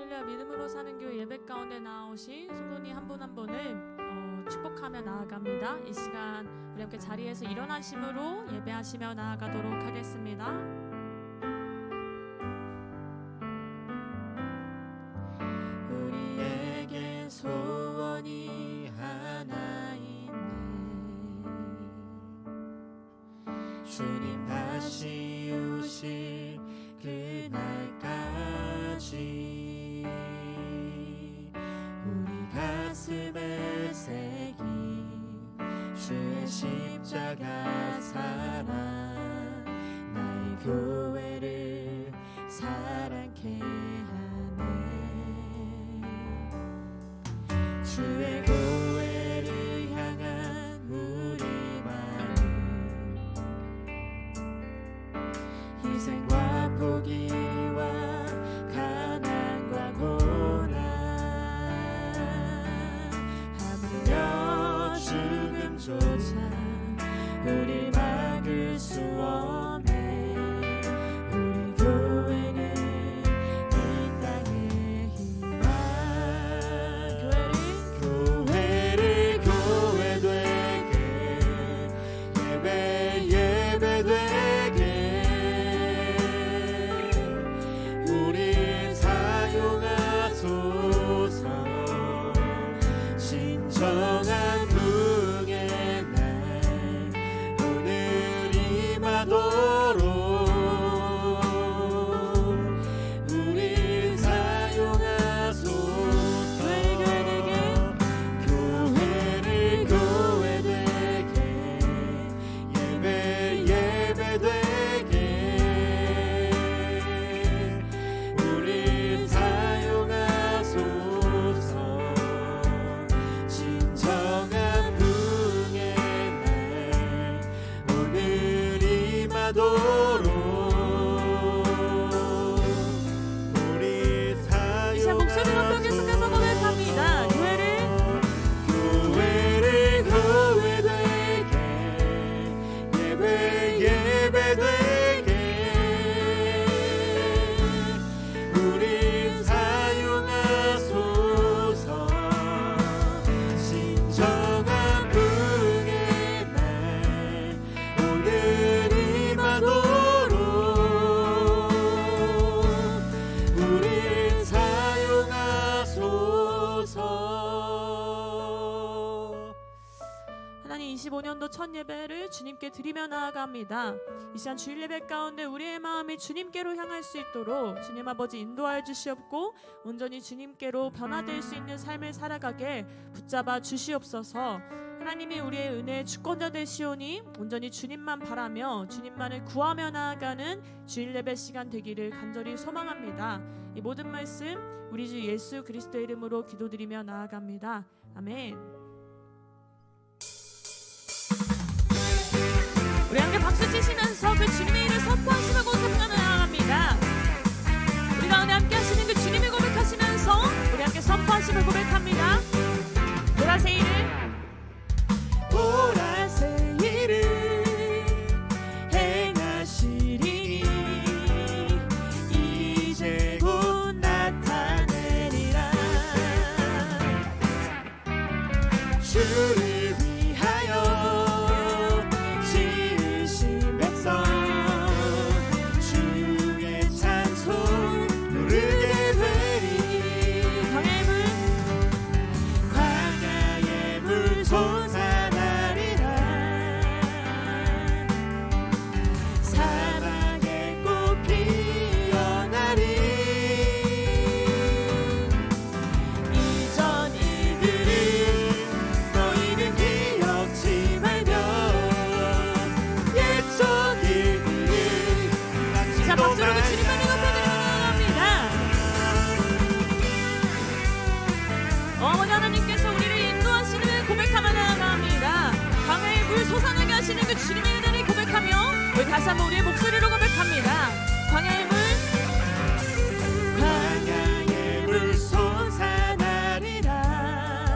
할렐루야. 믿음으로 사는 교회 예배 가운데 나오신 성도님 한 분 한 분을 축복하며 나아갑니다. 이 시간 우리 함께 자리에서 일어나심으로 예배하시며 나아가도록 하겠습니다. 우리에게 소원이 하나 있네. 주님 다시 오실 그날까지 우리 가슴에 새긴 주의 십자가 사랑, 나의 교회를 사랑케 하네. 주의 교회를 향한 우리 마음, 희생과 포기와 가난과 고난, 하물며 죽음조차 우리 막을 수 없네. 우리 교회는 이 땅의 희망. 교회를 교회 되게, 예배 되게 우리 사용하소서. 신정한 부흥의 날 오늘 임하도록 우리 사용하소서. 교회를 교회 되게, 예배 되게 우리 사용하소서. 진정한 부흥의 날 오늘 임하도록 우리 사용하소서. 이제 목소리 높여 계속해서 고백합니다. 교회를 교회 되게, 예배 되게 우리 사용하소서. 신정한 부흥의 날 오늘 임하도록 우리 사용하소서. 하나님, 25년도 첫 예배를 주님께 드리며 나아갑니다. 이 시간 주일 예배 가운데 우리의 마음이 주님께로 향할 수 있도록 주님 아버지 인도하여 주시옵고, 온전히 주님께로 변화될 수 있는 삶을 살아가게 붙잡아 주시옵소서. 하나님이 우리의 은혜의 주권자 되시오니 온전히 주님만 바라며 주님만을 구하며 나아가는 주일 예배 시간 되기를 간절히 소망합니다. 이 모든 말씀 우리 주 예수 그리스도의 이름으로 기도드리며 나아갑니다. 아멘. 우리 함께 박수 치시면서 그 주님의 이름을 선포하시며 고백하며 나아갑니다. 우리 가운데 함께 하시는 그 주님을 고백하시면서 우리 함께 선포하시며 고백합니다. 보라새 일을 행하시리니 이제 곧 나타내리라. 주를 위하여 지으신 백성 주의 찬송 부르게 되리. 광야의 물 솟아나리라. 사막의 꽃 피어나리. 이전 일들을 너희는 기억지 말며 옛적 일들을 자, 박수로 그 주님만 높여드리며 나아갑니다. 어머니 하나님께서 우리를 인도하시는 고백하며 나아갑니다. 광야의 물 솟아나게 하시는 그 주님의 은혜를 고백하며 우리 다시 한번 우리의 목소리로 고백합니다. 광야의 물 솟아나리라.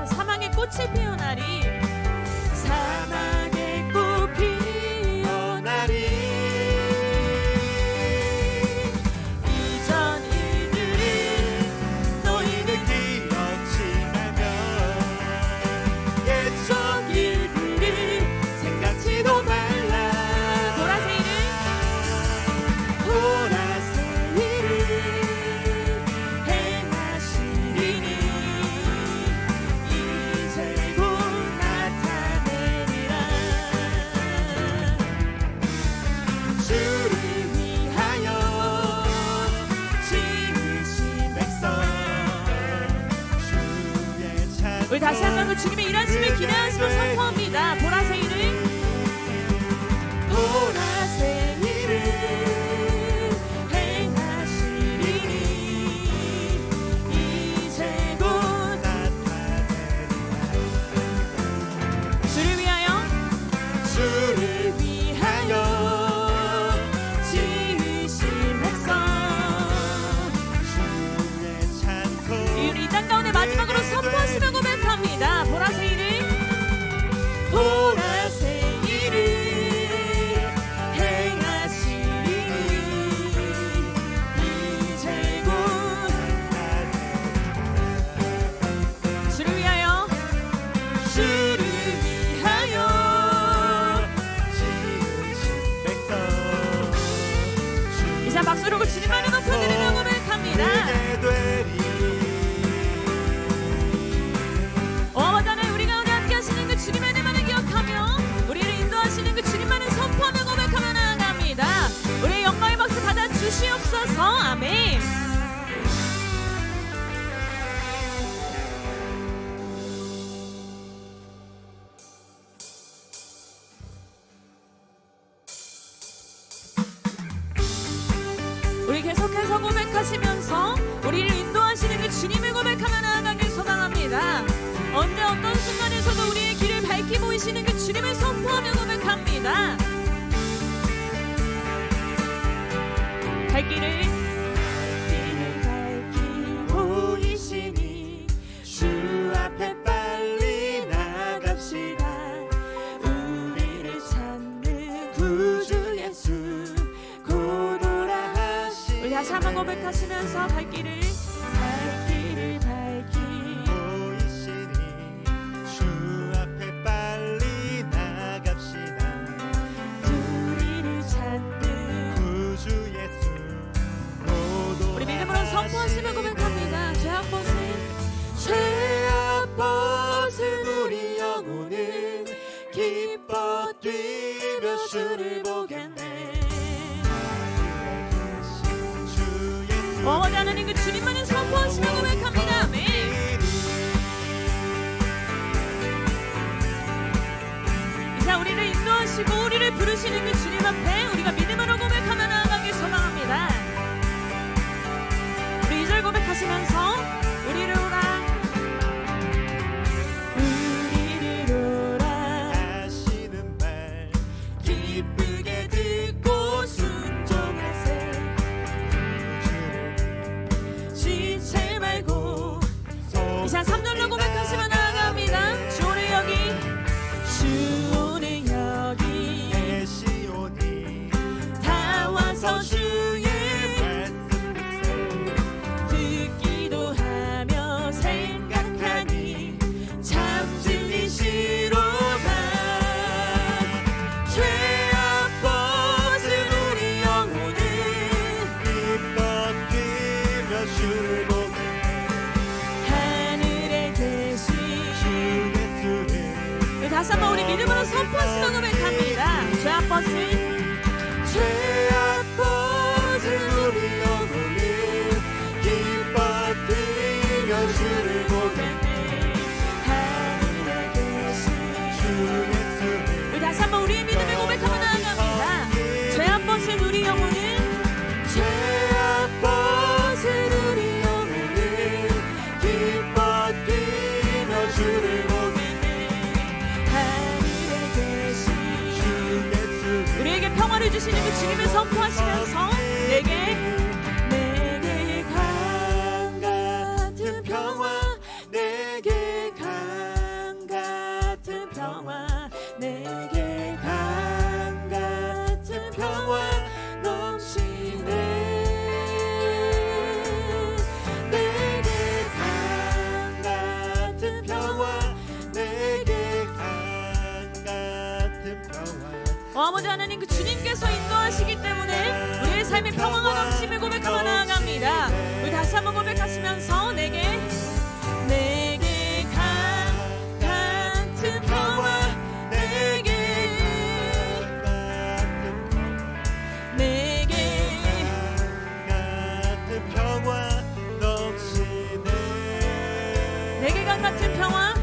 사막의 꽃이 피어나리. 사막의 꽃 피어나리. 이전 일들을 다시 한번 그 주님의 일하심을 기대하시며 선포합니다. 보라색 일을 보라색 일을 행하시리니 이제 곧 주를 위하여 지으신 백성 이 땅 가운데 마지막으로 선포하시며 고백합니다. 보라색 일을 행하시리니 이제 곧 주를 위하여 이제 박수로 주님만을 높여드리며 고백합니다. 어머나는 우리 가운데 함께 하시는 그 주님의 은혜만을 기억하며 우리를 인도하시는 그 주님만을 선포하며 고백하며 나아갑니다. 우리의 영광의 박수 받아 주시옵소서. 아멘. 우리 계속해서 고백하시면서 우리를 인도하시는 그 주님을 고백하며 나아가길 소망합니다. 언제 어떤 순간에서도 우리의 길을 밝히 보이시는 그 주님을 선포하며 고백합니다. 갈 길을 밝히 보이시니 주 앞에 빨리 나갑시다. 우리를 찾는 구주 예수 곧 오라 하시니 우리 다시 한번 고백하시면서 갈 길을 밝히 보이시니 주 앞에 빨리 나갑시다. 우리를 찾는 구주 예수 우리 믿음으로 선포하시며 고백합니다. 죄악 벗은 우리 영혼은 기뻐 뛰며 주를 보겠네. 어머니 하나님 그 주님만을 선포하시며 고백합니다. 아멘. 이제 우리를 인도하시고 우리를 부르시는 그 주님 앞에 우리가 믿음으로 고백하며 나아가길 소망합니다. 우리 2절 고백하시면서 우리를 오라 하시는 말 기쁘게 듣고 순종하세. 지체 말고 이상 3절로 고백하시며 나아갑니다. 주 오늘 여기 시온이 다 와서 주의 말씀 듣기도 하며 생각하니 참 진리시로다. 죄악 벗은 우리 영혼은 기뻐 뛰며 주를 보게 하늘에 계신 주 예수를 다시 한번 우리 믿음으로 선포하시며 고백합니다. 죄악 벗은 우리 영혼을 기뻐 뛰며 주를 보게 하늘에 계신 주 예수를 우리 다시 한번 우리의 믿음을 고백하며 나아갑니다. 죄악 벗은 우리 영혼은 기뻐 뛰며 주를 보게 하늘에 계신 주 예수를 우리에게 평화를 주시는 그 주님을 선포하시면서 내게 강 같은 평화 내게 강 같은 평화 내게 강 같은 평화 넘치네. 내게 강 같은 평화 내게 강 같은 평화 아버지 하나님 그 주님께서 인도하시기 때문에 우리의 삶의 평화가 넘침을 고백하며 나아갑니다. 우리 다시 한번 고백하시면서 내게 강 같은 평화 내게 같은 평화 넘치네. 내게 강 같은 평화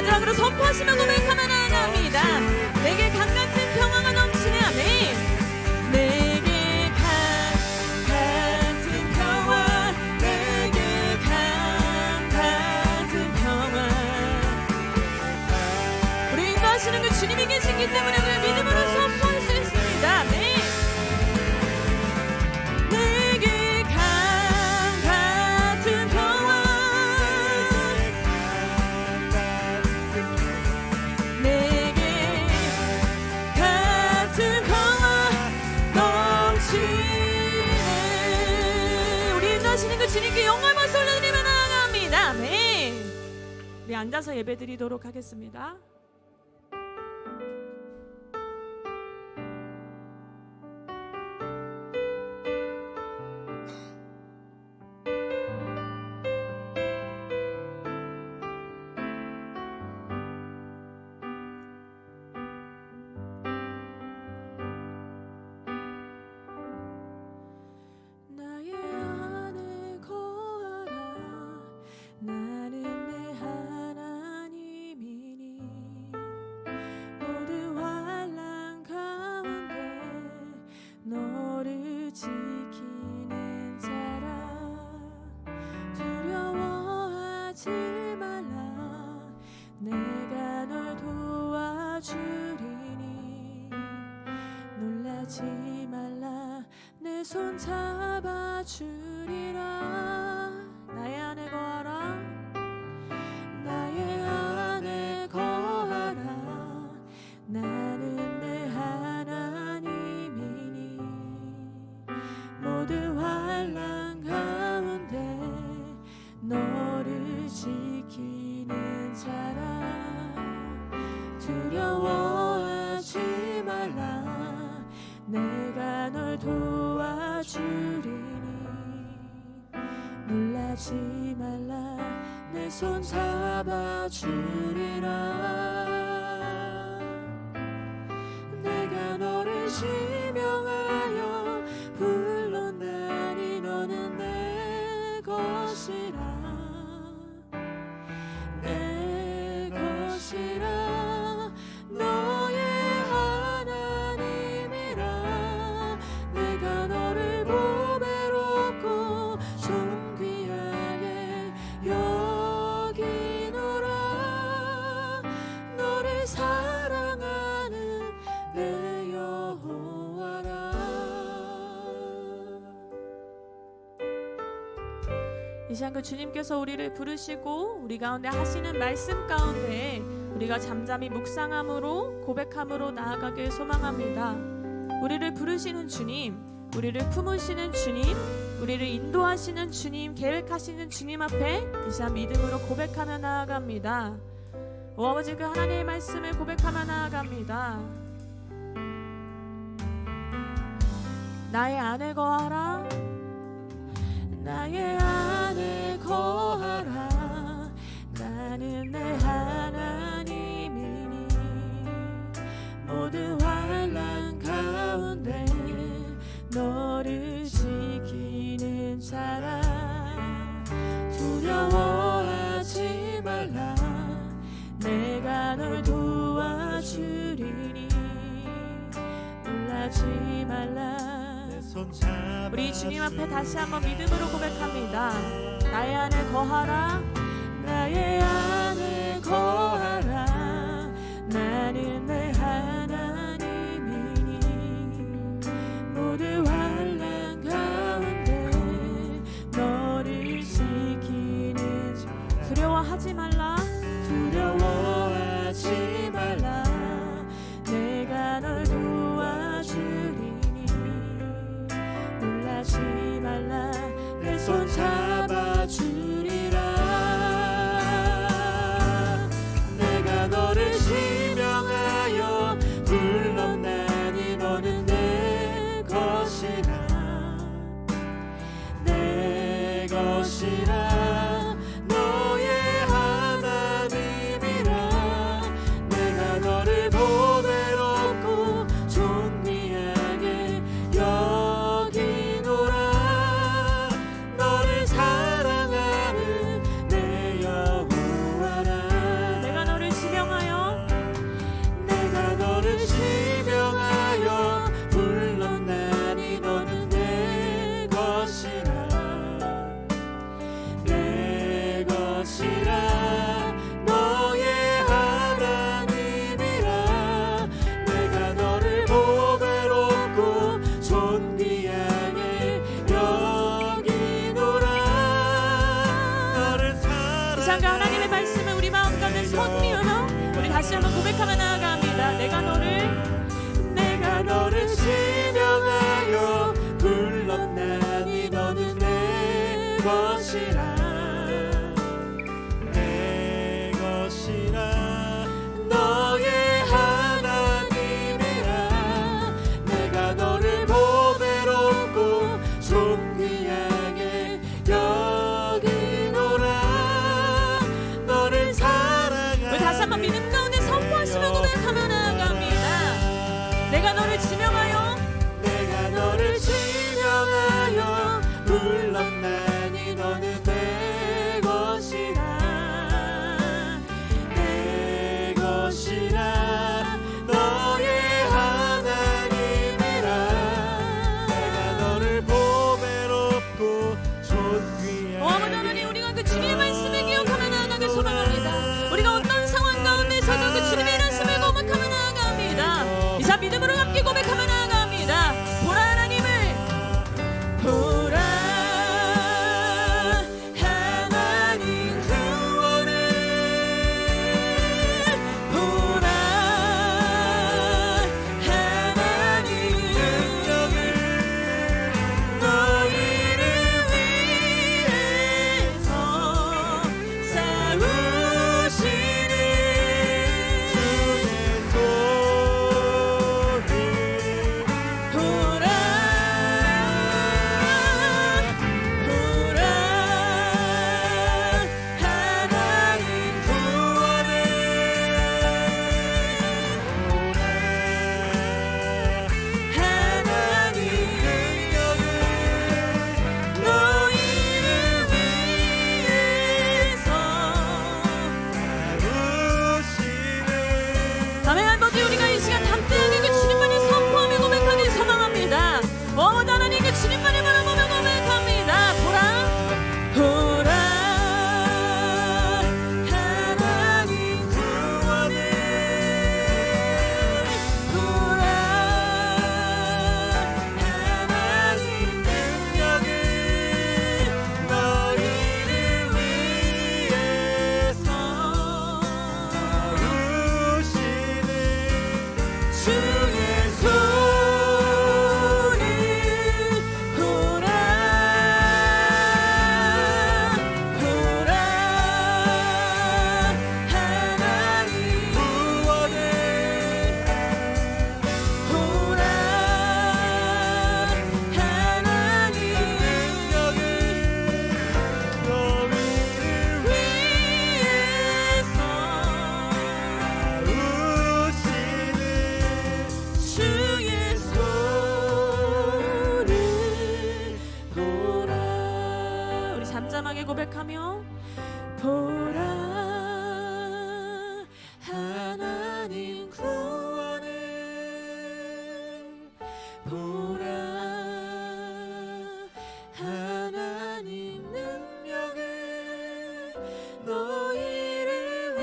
마지막으로 선포하시며 고백하며 나아갑니다. 내게 강 같은 평화가 넘치네. 아멘. 내게 강 같은 평화, 내게 강 같은 평화. 우리 인도하시는 그 주님이 계시기 때문에 우리 믿음으로 선포할 수 있습니다. 아멘. 내게 강 같은 평화, 내게 같은 평화 넘치네. 우리 인도하시는 그 주님께 영광을 박수 올려드리며 나아갑니다. 아멘. 우리 앉아서 예배드리도록 하겠습니다. 나의 안에 거하라. 나는 내 하나님이니 모두 환난 가운데 너를 지키는 자라. 두려워하지 말라. 내가 널 도와주리니 놀라지 말라. 내 손 잡아주리라. 나의 안에 거하라. 나의 안에 거하라. 나는 내 하나님이니 모두 환난 가운데 너를 지키는 자라. 두려워하지 말라. 내가 널 도와주리니 놀라지 말라. 내 손 잡아주리라. 내가 너를 지명하여 불렀나니 너는 내 것이라. 내 것이라. 너의 하나님이라. 내가 너를 보배롭고 존귀하게 여기노라. 너를 사랑하는 내 여호와라. 이 시간 그 주님께서 우리를 부르시고 우리 가운데 하시는 말씀 가운데 우리가 잠잠히 묵상함으로 고백함으로 나아가길 소망합니다. 우리를 부르시는 주님, 우리를 품으시는 주님, 우리를 인도하시는 주님, 계획하시는 주님 앞에 이 시간 믿음으로 고백하며 나아갑니다. 오 아버지, 그 하나님의 말씀을 고백하며 나아갑니다. 나의 안에 거하라. 나의 안에 거하라. 나는 내 하나님이니 모두 환난 가운데 너를 지키는 자라. 두려워하지 말라. 내가 널 도와주리니 놀라지 말라. 우리 주님 앞에 다시 한번 믿음으로 고백합니다. 나의 안에 거하라. 나의 안에 거하라. 나는 내 하나님이니 모두 환난 가운데 너를 지키는 자. 두려워하지 말라. 두려워하지 말라. 내가 널 도와주리니 놀라지 말라. 내 손 잡아주리라. 내가 너를 지명하여 불렀나니 너는 내 것이라. 내 것이라. 너의 하나님이라. 내가 너를 보배롭고 존귀하게 여기노라. 너를 다시 한번 고백하며 나아갑니다. 내가 너를 지명하여 불렀나니 너는 내 것이라 내 것이라 너의 하나님이라 내가 너를 보배롭고 존귀하게 여기노라 너를 사랑하는 우리 다시 한번 믿음 가운데 선포하시며 고백하며 나아갑니다. 내가 너를 지명하여 불렀나니 너는 내 것이라 내 것이라 너의 하나님이라 내가 너를 보배롭고 존귀하게 아버지 하나님, 우리가 그 주님의 말씀을 기억하며 나아가길 소망합니다. 우리가 어떤 상황 가운데서도 그 주님의 말씀을 고백하며 나아갑니다. 이 시간 믿음으로 함께 고백하며 나아갑니다. 보라 하나님을 보라 하나님 구원을 보라 하나님 능력을 너희를 위해서 싸우시는 보라 하나님 구원을 하나님 능력을 너희를 위해서 아멘. 아버지, 우리가 이 시간 담대하게 그 주님만을 선포하며 고백하길 소망합니다. 하나님 그 주님만을 바라보며 고백합니다. 보라 하나님 구원을 보라 하나님 능력을 너희를 위해서 주의 손을 보라 하나님 구원을 보라 하나님 능력을 너희를 위해서 주의 손을 보라. 우리 잠잠하게 고백하며 보라 하나님 구원을 보라 하나님 능력을 너희를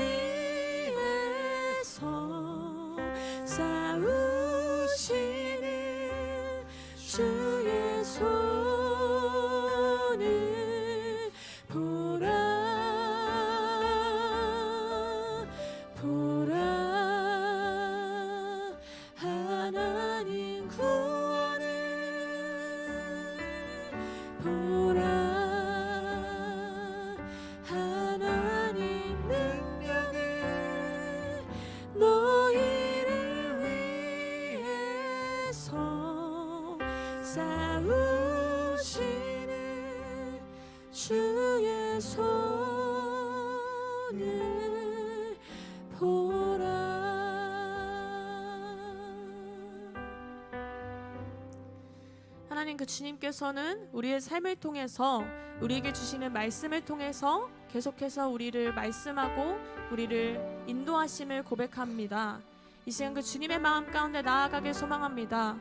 위해서 싸우시는 주의 손을 보라 하나님 구원을 보라 하나님 능력을 너희를 위해서 싸우시는 주의 손을 보라. 하나님 그 주님께서는 우리의 삶을 통해서 우리에게 주시는 말씀을 통해서 계속해서 우리를 말씀하고 우리를 인도하심을 고백합니다. 이 시간 그 주님의 마음 가운데 나아가길 소망합니다.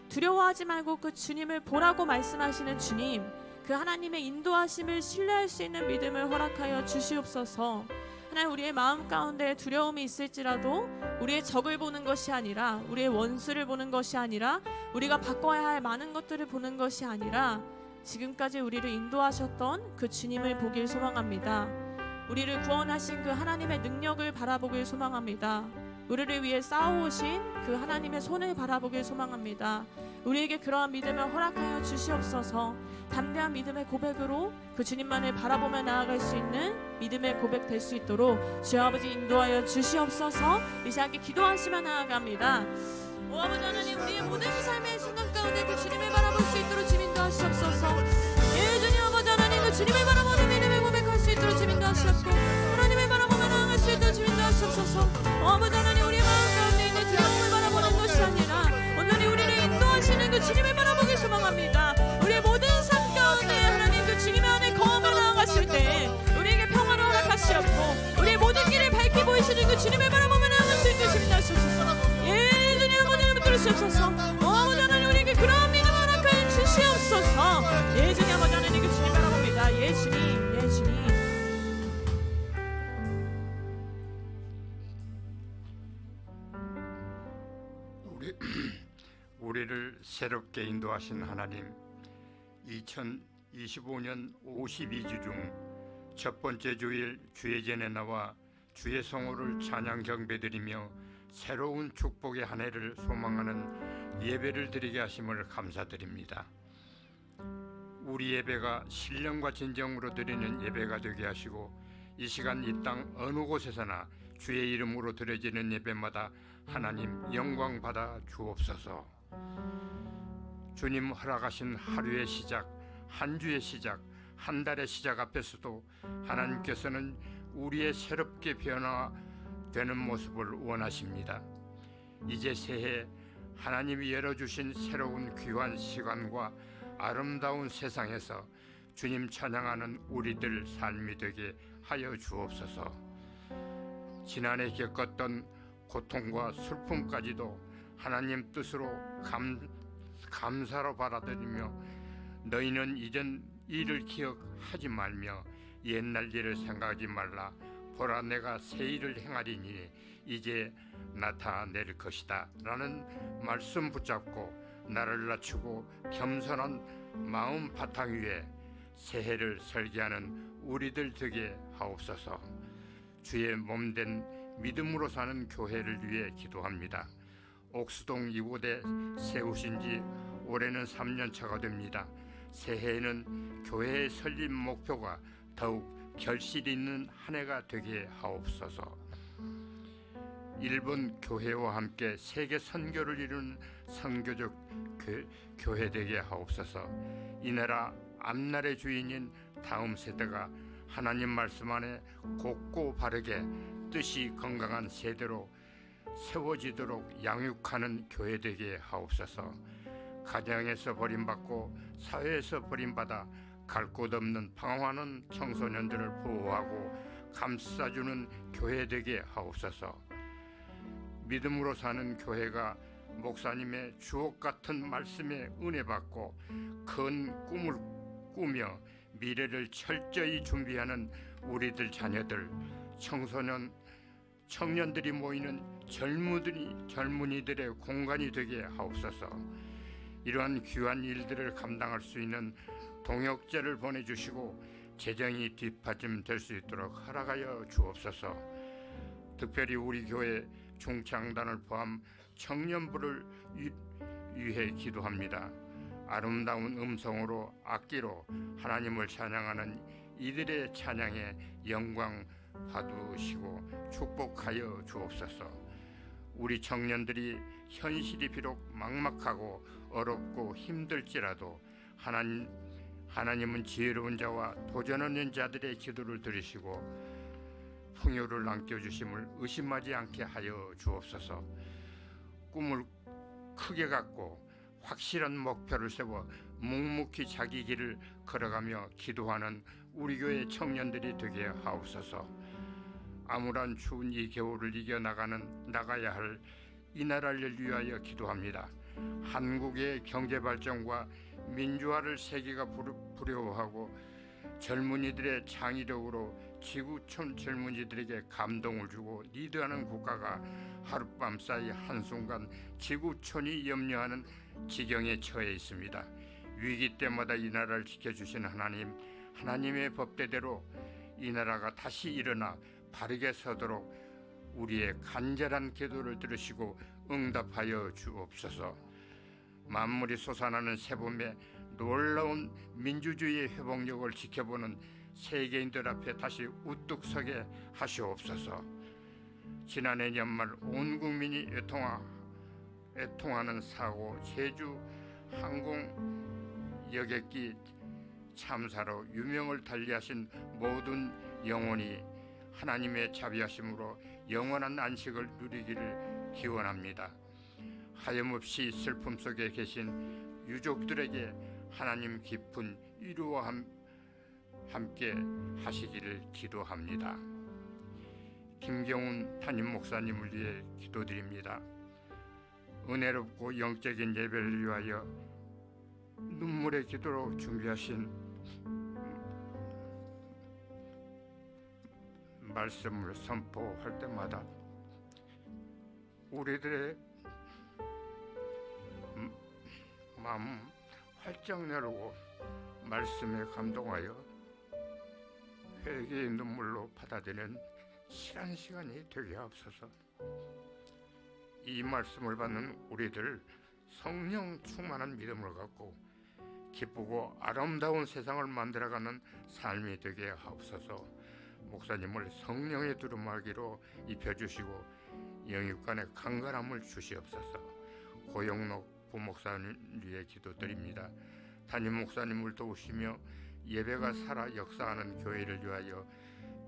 두려워하지 말고 그 주님을 보라고 말씀하시는 주님, 그 하나님의 인도하심을 신뢰할 수 있는 믿음을 허락하여 주시옵소서. 하나님, 우리의 마음 가운데 두려움이 있을지라도 우리의 적을 보는 것이 아니라, 우리의 원수를 보는 것이 아니라, 우리가 바꿔야 할 많은 것들을 보는 것이 아니라 지금까지 우리를 인도하셨던 그 주님을 보길 소망합니다. 우리를 구원하신 그 하나님의 능력을 바라보길 소망합니다. 우리를 위해 싸우신 그 하나님의 손을 바라보길 소망합니다. 우리에게 그러한 믿음을 허락하여 주시옵소서. 담대한 믿음의 고백으로 그 주님만을 바라보며 나아갈 수 있는 믿음의 고백 될 수 있도록 주여 아버지 인도하여 주시옵소서. 이 시간에 기도하시며 나아갑니다. 오 아버지 하나님, 우리의 모든 삶의 순간 가운데 그 주님을 바라볼 수 있도록 주님 인도하시옵소서. 예 주님 아버지 하나님, 그 주님을 바라보는 믿음을 고백할 수 있도록 주님 인도하시옵고, 하나님을 바라보며 나아갈 수 있도록 주님 인도하시옵소서. 오 아버지 하나님, 우리의 마음 가운데 있는 두려움을 바라보는 것이 아니라 오늘이 우리를 인도하시는 그 주님을 바라보기 소망합니다. 우리의 모든 삶 가운데 하나님 그 주님의 안에 거함을 나아갔을 때 우리에게 평화를 허락하시옵고, 우리의 모든 길을 밝히 보이시는 그 주님을 바라보며 나아갈 수 있도록 주님 인도하시옵소서. 예 주님 아버지 들으시옵소서. 오 아버지 하나님, 우리에게 그런 믿음을 허락하여 주시옵소서. 예 주님 아버지 하나님, 그 주님 바라봅니다. 예 주님, 예 주님. 우리를 새롭게 인도하신 하나님, 2025년 52주 중 첫 번째 주일 주의 전에 나와 주의 성호를 찬양 경배드리며 새로운 축복의 한 해를 소망하는 예배를 드리게 하심을 감사드립니다. 우리 예배가 신령과 진정으로 드리는 예배가 되게 하시고, 이 시간 이 땅 어느 곳에서나 주의 이름으로 드려지는 예배마다 하나님 영광 받아 주옵소서. 주님 허락하신 하루의 시작, 한 주의 시작, 한 달의 시작 앞에서도 하나님께서는 우리의 새롭게 변화되는 모습을 원하십니다. 이제 새해 하나님이 열어주신 새로운 귀한 시간과 아름다운 세상에서 주님 찬양하는 우리들 삶이 되게 하여 주옵소서. 지난해 겪었던 고통과 슬픔까지도 하나님 뜻으로 감사로 받아들이며, 너희는 이전 일을 기억하지 말며 옛날 일을 생각하지 말라. 보라, 내가 새 일을 행하리니 이제 나타낼 것이다 라는 말씀 붙잡고 나를 낮추고 겸손한 마음 바탕 위에 새해를 설계하는 우리들 되게 하옵소서. 주의 몸된 믿음으로 사는 교회를 위해 기도합니다. 옥수동 이곳에 세우신 지 올해는 3년 차가 됩니다. 새해에는 교회의 설립 목표가 더욱 결실 있는 한 해가 되게 하옵소서. 일본 교회와 함께 세계 선교를 이루는 선교적 교회 되게 하옵소서. 이 나라 앞날의 주인인 다음 세대가 하나님 말씀 안에 곱고 바르게 뜻이 건강한 세대로 세워지도록 양육하는 교회 되게 하옵소서. 가정에서 버림받고 사회에서 버림받아 갈 곳 없는 방황하는 청소년들을 보호하고 감싸주는 교회 되게 하옵소서. 믿음으로 사는 교회가 목사님의 주옥 같은 말씀에 은혜 받고 큰 꿈을 꾸며 미래를 철저히 준비하는 우리들 자녀들, 청년들이 모이는 젊은이들의 공간이 되게 하옵소서. 이러한 귀한 일들을 감당할 수 있는 동역자를 보내주시고 재정이 뒷받침될 수 있도록 허락하여 주옵소서. 특별히 우리 교회 중창단을 포함 청년부를 위해 기도합니다. 아름다운 음성으로 악기로 하나님을 찬양하는 이들의 찬양에 영광 받으시고 축복하여 주옵소서. 우리 청년들이 현실이 비록 막막하고 어렵고 힘들지라도 하나님은 지혜로운 자와 도전하는 자들의 기도를 들으시고 풍요를 남겨주심을 의심하지 않게 하여 주옵소서. 꿈을 크게 갖고 확실한 목표를 세워 묵묵히 자기 길을 걸어가며 기도하는 우리 교회 청년들이 되게 하옵소서. 암울한 추운 이 겨울을 나가야 할 이 나라를 위하여 기도합니다. 한국의 경제 발전과 민주화를 세계가 부러워하고 젊은이들의 창의력으로 지구촌 젊은이들에게 감동을 주고 리드하는 국가가 하룻밤 사이 한순간 지구촌이 염려하는 지경에 처해 있습니다. 위기 때마다 이 나라를 지켜주신 하나님의 법대대로 이 나라가 다시 일어나 바르게 서도록 우리의 간절한 기도를 들으시고 응답하여 주옵소서. 만물이 솟아나는 새봄에 놀라운 민주주의의 회복력을 지켜보는 세계인들 앞에 다시 우뚝 서게 하시옵소서. 지난해 연말 온 국민이 애통하는 사고, 제주 항공 여객기 참사로 유명을 달리하신 모든 영혼이 하나님의 자비하심으로 영원한 안식을 누리기를 기원합니다. 하염없이 슬픔 속에 계신 유족들에게 하나님 깊은 위로와 함께 하시기를 기도합니다. 김경훈 담임 목사님을 위해 기도드립니다. 은혜롭고 영적인 예배를 위하여 눈물의 기도로 준비하신 말씀을 선포할 때마다 우리들의 마음 활짝 열고 말씀에 감동하여 회개의 눈물로 받아들이는 시간이 되게 하옵소서. 이 말씀을 받는 우리들 성령 충만한 믿음을 갖고 기쁘고 아름다운 세상을 만들어가는 삶이 되게 하옵소서. 목사님을 성령의 두루마기로 입혀주시고 영육간의 강건함을 주시옵소서. 고영록 부목사님 위해 기도드립니다. 담임 목사님을 도우시며 예배가 살아 역사하는 교회를 위하여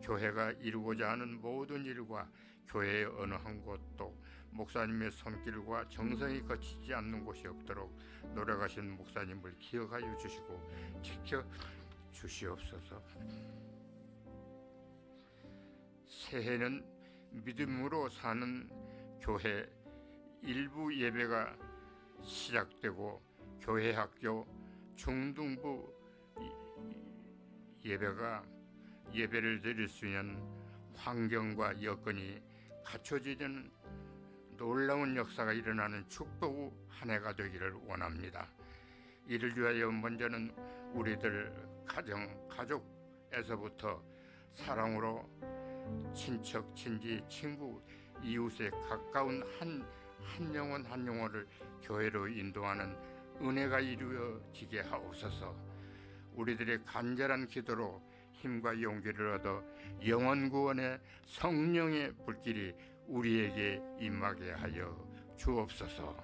교회가 이루고자 하는 모든 일과 교회의 어느 한 곳도 목사님의 손길과 정성이 거치지 않는 곳이 없도록 노력하신 목사님을 기억하여 주시고 지켜 주시옵소서. 새해는 믿음으로 사는 교회 일부 예배가 시작되고 교회 학교 중등부 예배를 드릴 수 있는 환경과 여건이 갖춰지는 놀라운 역사가 일어나는 축복 한 해가 되기를 원합니다. 이를 위하여 먼저는 우리들 가족에서부터 사랑으로 친척, 친지, 친구, 이웃에 가까운 한 영혼을 교회로 인도하는 은혜가 이루어지게 하옵소서. 우리들의 간절한 기도로 힘과 용기를 얻어 영원 구원의 성령의 불길이 우리에게 임하게 하여 주옵소서.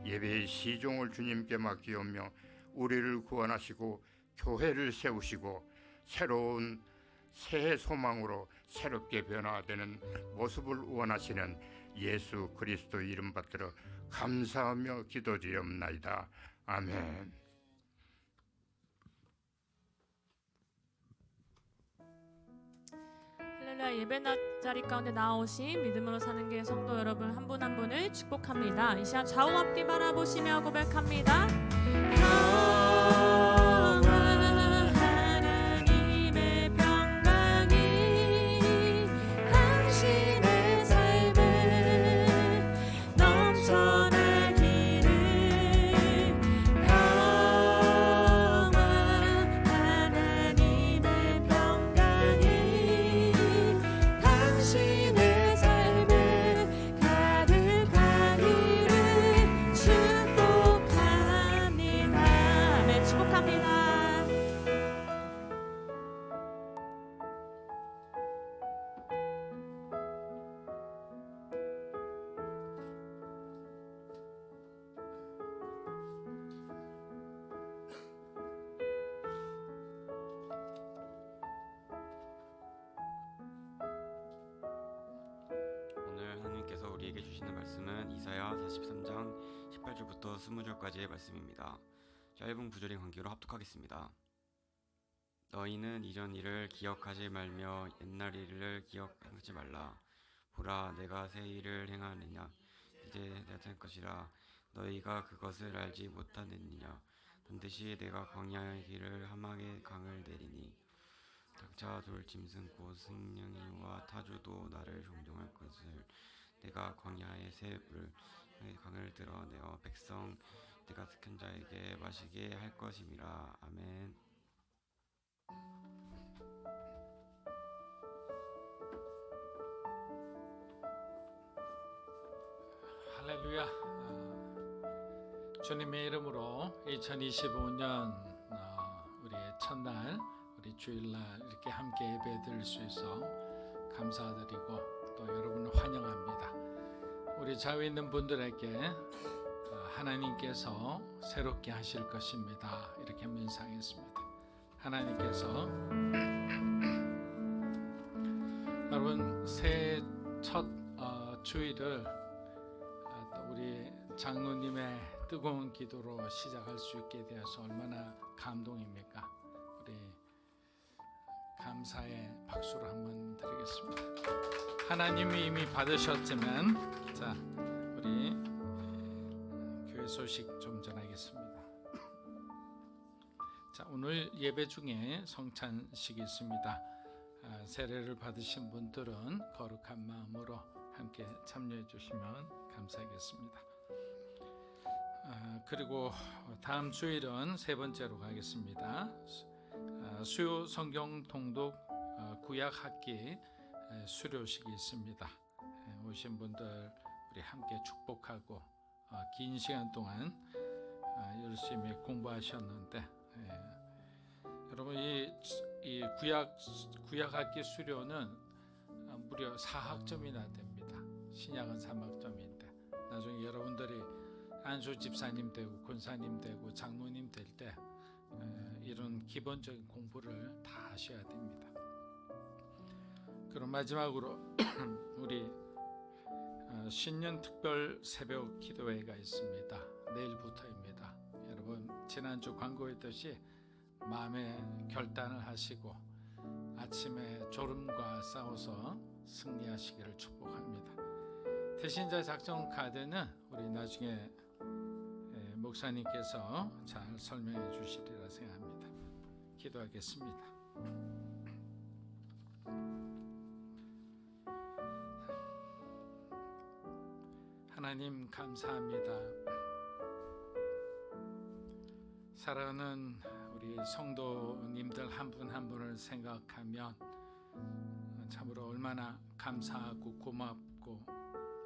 예배의 시종을 주님께 맡기오며 우리를 구원하시고 교회를 세우시고 새로운 새해 소망으로 새롭게 변화되는 모습을 원하시는 예수 그리스도 이름 받들어 감사하며 기도드리옵나이다. 아멘. 할렐루야. 예배 자리 가운데 나오신 믿음으로 사는 교회 성도 여러분 한 분 한 분을 축복합니다. 이 시간 좌우 앞뒤 바라보시며 고백합니다. 우리에게 주시는 말씀은 이사야 43장 18절부터 20절까지의 말씀입니다. 짧은 구절의 관계로 합독하겠습니다. 너희는 이전 일을 기억하지 말며 옛날 일을 기억하지 말라. 보라, 내가 새 일을 행하느냐. 이제 나타날 것이라. 너희가 그것을 알지 못하느냐. 반드시 내가 광야의 길을 험하게 강을 내리니 닭차 돌짐승 곧 승냥이와 타주도 나를 존경할 것을 내가 광야의 새 강을 드러내어 백성 내가 택한 자에게 마시게 할 것임이라. 아멘. 할렐루야. 주님의 이름으로 2025년 우리의 첫날, 우리 주일날 이렇게 함께 예배 드릴 수 있어 감사드리고 또 여러분을 환영합니다. 우리 좌우에 있는 분들에게 하나님께서 새롭게 하실 것입니다. 이렇게 맹상했습니다. 하나님께서 여러분 새해 첫 주일을 또 우리 장로님의 뜨거운 기도로 시작할 수 있게 되어서 얼마나 감동입니까? 우리 감사의 박수를 한번 드리겠습니다. 하나님이 이미 받으셨지만, 자, 우리 교회 소식 좀 전하겠습니다. 자, 오늘 예배 중에 성찬식이 있습니다. 세례를 받으신 분들은 거룩한 마음으로 함께 참여해 주시면 감사하겠습니다. 그리고 다음 주일은 세 번째로 가겠습니다. 수요 성경 통독 구약 학기 수료식이 있습니다. 오신 분들 우리 함께 축복하고 긴 시간 동안 열심히 공부하셨는데, 여러분 이 구약 학기 수료는 무려 4학점이나 됩니다. 신약은 3학점인데 나중에 여러분들이 안수 집사님 되고 권사님 되고 장로님 될 때 이런 기본적인 공부를 다 하셔야 됩니다. 그럼 마지막으로 우리 신년 특별 새벽 기도회가 있습니다. 내일부터입니다. 여러분 지난주 광고했듯이 마음의 결단을 하시고 아침에 졸음과 싸워서 승리하시기를 축복합니다. 대신자 작전 카드는 우리 나중에 목사님께서 잘 설명해 주시리라 생각합니다. 기도하겠습니다. 하나님 감사합니다. 사랑하는 우리 성도님들 한 분 한 분을 생각하면 참으로 얼마나 감사하고 고맙고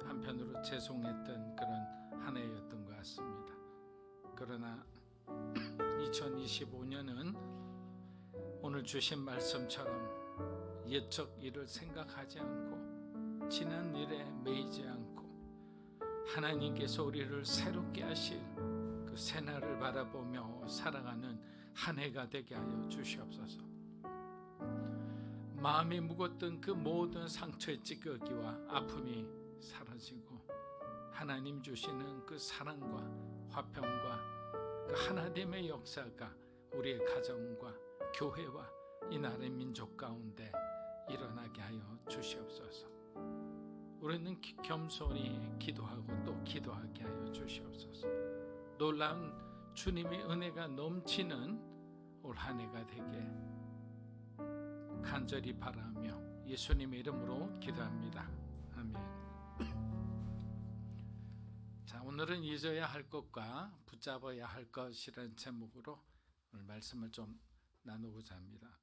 한편으로 죄송했던 그런 한 해였던 것 같습니다. 그러나 2025년은 오늘 주신 말씀처럼 옛적 일을 생각하지 않고 지난 일에 매이지 않고 하나님께서 우리를 새롭게 하실 그 새날을 바라보며 살아가는 한 해가 되게 하여 주시옵소서. 마음이 무겁던 그 모든 상처의 찌꺼기와 아픔이 사라지고 하나님 주시는 그 사랑과 화평과 그 하나님의 역사가 우리의 가정과 교회와 이 나라의 민족 가운데 일어나게 하여 주시옵소서. 우리는 겸손히 기도하고 또 기도하게 하여 주시옵소서. 놀라운 주님의 은혜가 넘치는 올 한 해가 되게 간절히 바라며 예수님의 이름으로 기도합니다. 아멘. 자, 오늘은 잊어야 할 것과 붙잡아야 할 것이라는 제목으로 오늘 말씀을 좀 나누고자 합니다.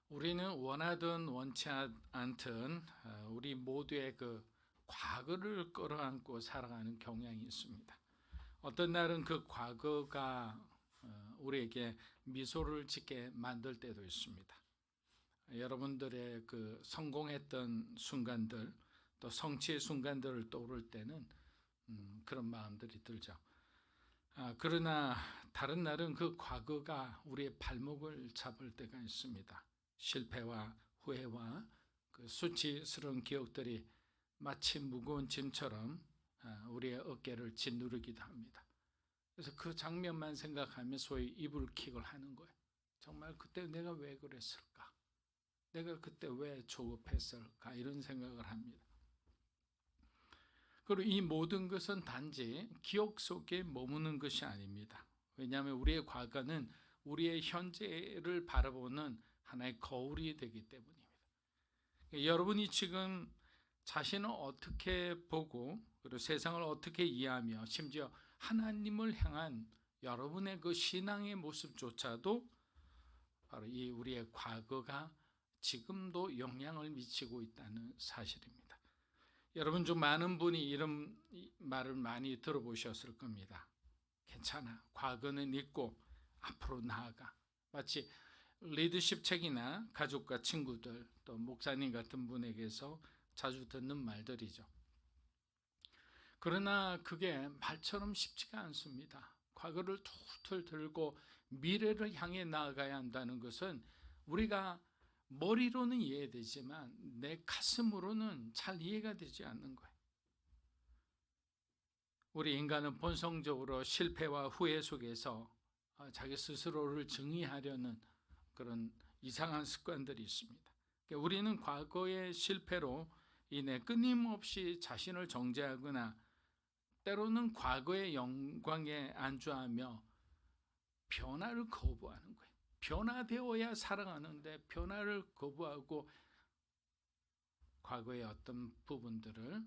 우리는 원하든 원치 않든 우리 모두의 그 과거를 끌어안고 살아가는 경향이 있습니다. 어떤 날은 그 과거가 우리에게 미소를 짓게 만들 때도 있습니다. 여러분들의 그 성공했던 순간들 또 성취의 순간들을 떠오를 때는 그런 마음들이 들죠. 그러나 다른 날은 그 과거가 우리의 발목을 잡을 때가 있습니다. 실패와 후회와 그 수치스러운 기억들이 마치 무거운 짐처럼 우리의 어깨를 짓누르기도 합니다. 그래서 그 장면만 생각하면 소위 이불킥을 하는 거예요. 정말 그때 내가 왜 그랬을까? 내가 그때 왜 조급했을까? 이런 생각을 합니다. 그리고 이 모든 것은 단지 기억 속에 머무는 것이 아닙니다. 왜냐하면 우리의 과거는 우리의 현재를 바라보는 하나의 거울이 되기 때문입니다. 여러분이 지금 자신을 어떻게 보고 그리고 세상을 어떻게 이해하며 심지어 하나님을 향한 여러분의 그 신앙의 모습조차도 바로 이 우리의 과거가 지금도 영향을 미치고 있다는 사실입니다. 여러분 중 많은 분이 이런 말을 많이 들어보셨을 겁니다. 괜찮아. 과거는 잊고 앞으로 나아가. 마치 리더십 책이나 가족과 친구들 또 목사님 같은 분에게서 자주 듣는 말들이죠. 그러나 그게 말처럼 쉽지가 않습니다. 과거를 툴툴 들고 미래를 향해 나아가야 한다는 것은 우리가 머리로는 이해되지만 내 가슴으로는 잘 이해가 되지 않는 거예요. 우리 인간은 본성적으로 실패와 후회 속에서 자기 스스로를 정의하려는 그런 이상한 습관들이 있습니다. 그러니까 우리는 과거의 실패로 인해 끊임없이 자신을 정죄하거나 때로는 과거의 영광에 안주하며 변화를 거부하는 거예요. 변화되어야 살아가는데 변화를 거부하고 과거의 어떤 부분들을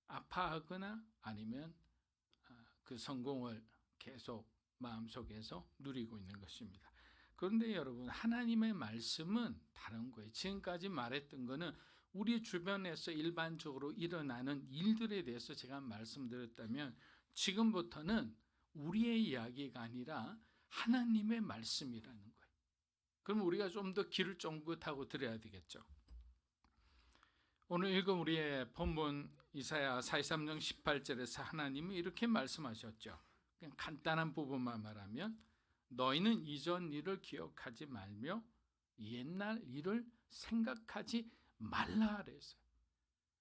아파하거나 아니면 그 성공을 계속 마음속에서 누리고 있는 것입니다. 그런데 여러분, 하나님의 말씀은 다른 거예요. 지금까지 말했던 거는 우리 주변에서 일반적으로 일어나는 일들에 대해서 제가 말씀드렸다면, 지금부터는 우리의 이야기가 아니라 하나님의 말씀이라는 거예요. 그럼 우리가 좀 더 귀를 쫑긋하고 들어야 되겠죠. 오늘 읽은 우리의 본문 이사야 43장 18절에서 하나님이 이렇게 말씀하셨죠. 그냥 간단한 부분만 말하면, 너희는 이전 일을 기억하지 말며 옛날 일을 생각하지 말라 그랬어요.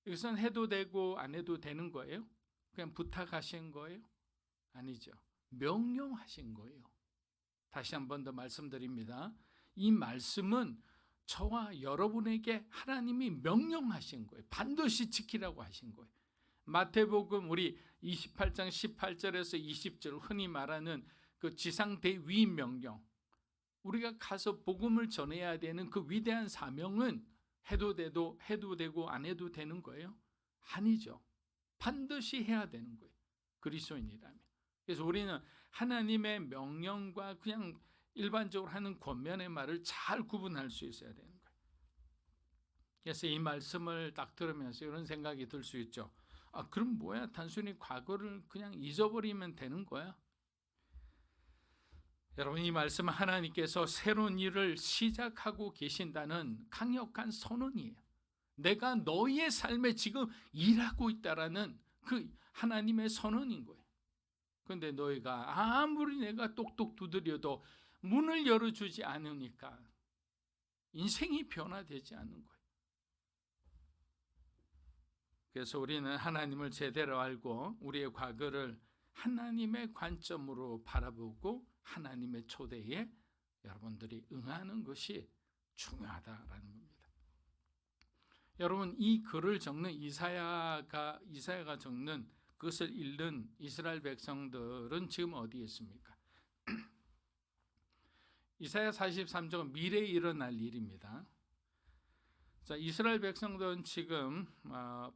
이것은 해도 되고 안 해도 되는 거예요? 그냥 부탁하신 거예요? 아니죠. 명령하신 거예요. 다시 한 번 더 말씀드립니다. 이 말씀은 저와 여러분에게 하나님이 명령하신 거예요. 반드시 지키라고 하신 거예요. 마태복음 우리 28장 18절에서 20절 흔히 말하는 그 지상대위 명령, 우리가 가서 복음을 전해야 되는 그 위대한 사명은 해도 되고 안 해도 되는 거예요? 아니죠. 반드시 해야 되는 거예요. 그리스도인이라면. 그래서 우리는 하나님의 명령과 그냥 일반적으로 하는 권면의 말을 잘 구분할 수 있어야 되는 거예요. 그래서 이 말씀을 딱 들으면서 이런 생각이 들 수 있죠. 그럼 뭐야? 단순히 과거를 그냥 잊어버리면 되는 거야? 여러분, 이 말씀은 하나님께서 새로운 일을 시작하고 계신다는 강력한 선언이에요. 내가 너희의 삶에 지금 일하고 있다라는 그 하나님의 선언인 거예요. 그런데 너희가 아무리 내가 똑똑 두드려도 문을 열어주지 않으니까 인생이 변화되지 않는 거예요. 그래서 우리는 하나님을 제대로 알고 우리의 과거를 하나님의 관점으로 바라보고 하나님의 초대에 여러분들이 응하는 것이 중요하다라는 겁니다. 여러분, 이 글을 적는 이사야가 적는 그것을 읽는 이스라엘 백성들은 지금 어디에 있습니까? 이사야 43장은 미래에 일어날 일입니다. 자, 이스라엘 백성들은 지금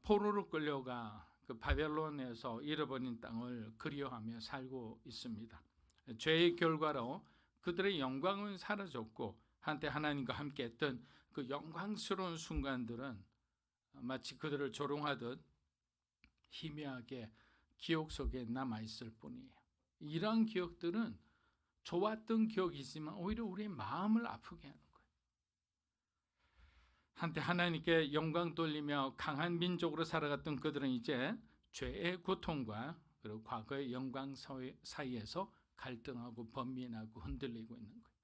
포로로 끌려가 그 바벨론에서 잃어버린 땅을 그리워하며 살고 있습니다. 죄의 결과로 그들의 영광은 사라졌고 한때 하나님과 함께했던 그 영광스러운 순간들은 마치 그들을 조롱하듯 희미하게 기억 속에 남아있을 뿐이에요. 이러한 기억들은 좋았던 기억이지만 오히려 우리의 마음을 아프게 하는 거예요. 한때 하나님께 영광 돌리며 강한 민족으로 살아갔던 그들은 이제 죄의 고통과 그리고 과거의 영광 사이에서 갈등하고 번민하고 흔들리고 있는 거예요.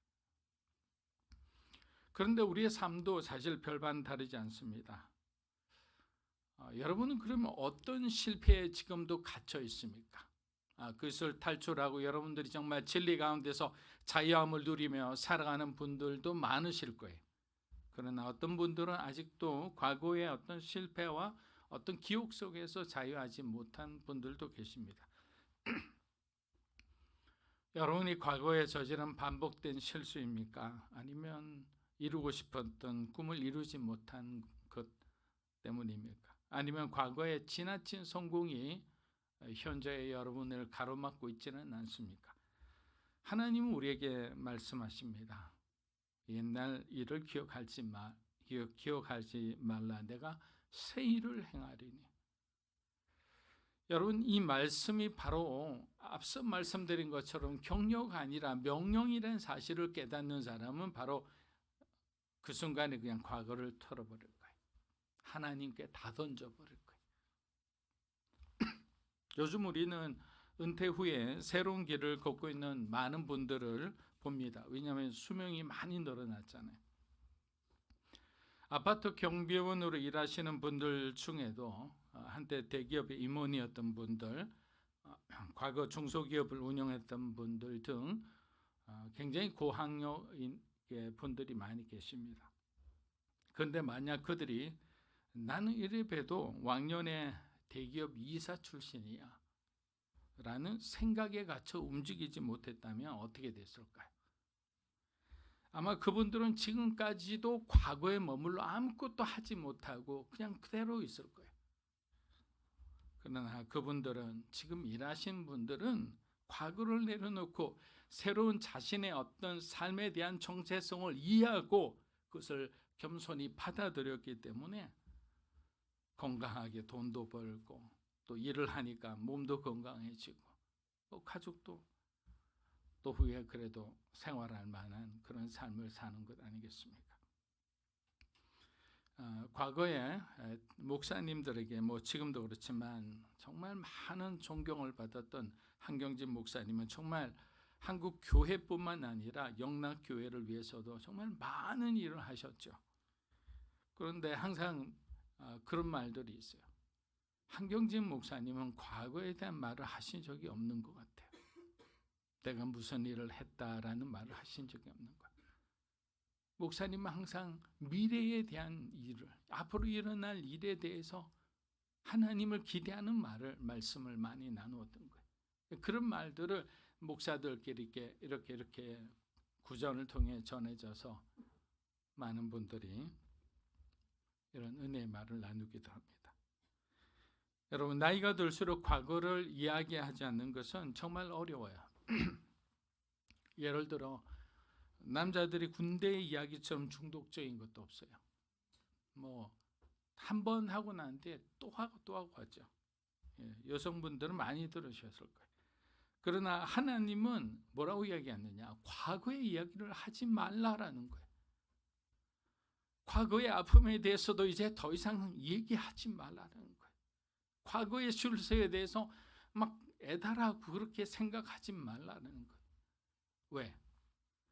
그런데 우리의 삶도 사실 별반 다르지 않습니다. 여러분은 그러면 어떤 실패에 지금도 갇혀 있습니까? 그것을 탈출하고 여러분들이 정말 진리 가운데서 자유함을 누리며 살아가는 분들도 많으실 거예요. 그러나 어떤 분들은 아직도 과거의 어떤 실패와 어떤 기억 속에서 자유하지 못한 분들도 계십니다. 여러분이 과거에 저지른 반복된 실수입니까? 아니면 이루고 싶었던 꿈을 이루지 못한 것 때문입니까? 아니면 과거의 지나친 성공이 현재의 여러분을 가로막고 있지는 않습니까? 하나님은 우리에게 말씀하십니다. 옛날 일을 기억하지 말라. 내가 새 일을 행하리니. 여러분, 이 말씀이 바로 앞서 말씀드린 것처럼 격려가 아니라 명령이라는 사실을 깨닫는 사람은 바로 그 순간에 그냥 과거를 털어버릴 거예요. 하나님께 다 던져버릴 거예요. 요즘 우리는 은퇴 후에 새로운 길을 걷고 있는 많은 분들을 봅니다. 왜냐하면 수명이 많이 늘어났잖아요. 아파트 경비원으로 일하시는 분들 중에도 한때 대기업의 임원이었던 분들, 과거 중소기업을 운영했던 분들 등 굉장히 고학력의 분들이 많이 계십니다. 그런데 만약 그들이 나는 이래 봬도 왕년에 대기업 이사 출신이야 라는 생각에 갇혀 움직이지 못했다면 어떻게 됐을까요? 아마 그분들은 지금까지도 과거에 머물러 아무것도 하지 못하고 그냥 그대로 있을 거예요. 그러나 그분들은, 지금 일하신 분들은 과거를 내려놓고 새로운 자신의 어떤 삶에 대한 정체성을 이해하고 그것을 겸손히 받아들였기 때문에 건강하게 돈도 벌고 또 일을 하니까 몸도 건강해지고 또 가족도 또 후에 그래도 생활할 만한 그런 삶을 사는 것 아니겠습니까? 과거에 목사님들에게 지금도 그렇지만 정말 많은 존경을 받았던 한경진 목사님은 정말 한국 교회뿐만 아니라 영락 교회를 위해서도 정말 많은 일을 하셨죠. 그런데 항상 그런 말들이 있어요. 한경진 목사님은 과거에 대한 말을 하신 적이 없는 것 같아요. 내가 무슨 일을 했다라는 말을 하신 적이 없는 거예요. 목사님은 항상 미래에 대한 일을, 앞으로 일어날 일에 대해서 하나님을 기대하는 말씀을 많이 나누었던 거예요. 그런 말들을 목사들끼리 이렇게 구전을 통해 전해져서 많은 분들이 이런 은혜의 말을 나누기도 합니다. 여러분, 나이가 들수록 과거를 이야기하지 않는 것은 정말 어려워요. 예를 들어 남자들이 군대 이야기처럼 중독적인 것도 없어요. 한 번 하고 난 뒤에 또 하고 하죠. 여성분들은 많이 들으셨을 거예요. 그러나 하나님은 뭐라고 이야기하느냐? 과거의 이야기를 하지 말라라는 거예요. 과거의 아픔에 대해서도 이제 더 이상 얘기하지 말라는 거예요. 과거의 실수에 대해서 막 애달하고 그렇게 생각하지 말라는 거예요. 왜?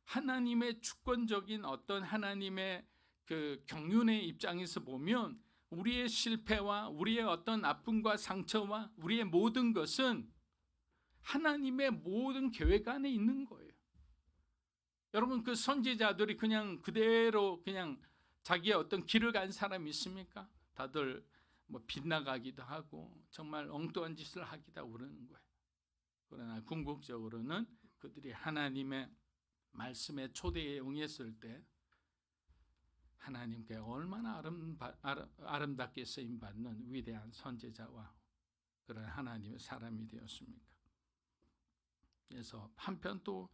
하나님의 주권적인 어떤 하나님의 그 경륜의 입장에서 보면 우리의 실패와 우리의 어떤 아픔과 상처와 우리의 모든 것은 하나님의 모든 계획 안에 있는 거예요. 여러분, 그 선지자들이 그냥 그대로 그냥 자기의 어떤 길을 간 사람이 있습니까? 다들 빗나가기도 하고 정말 엉뚱한 짓을 하기도 하고 그러는 거예요. 그러나 궁극적으로는 그들이 하나님의 말씀에 초대에 응했을 때 하나님께 얼마나 아름답게 쓰임받는 위대한 선지자와 그런 하나님의 사람이 되었습니까? 그래서 한편 또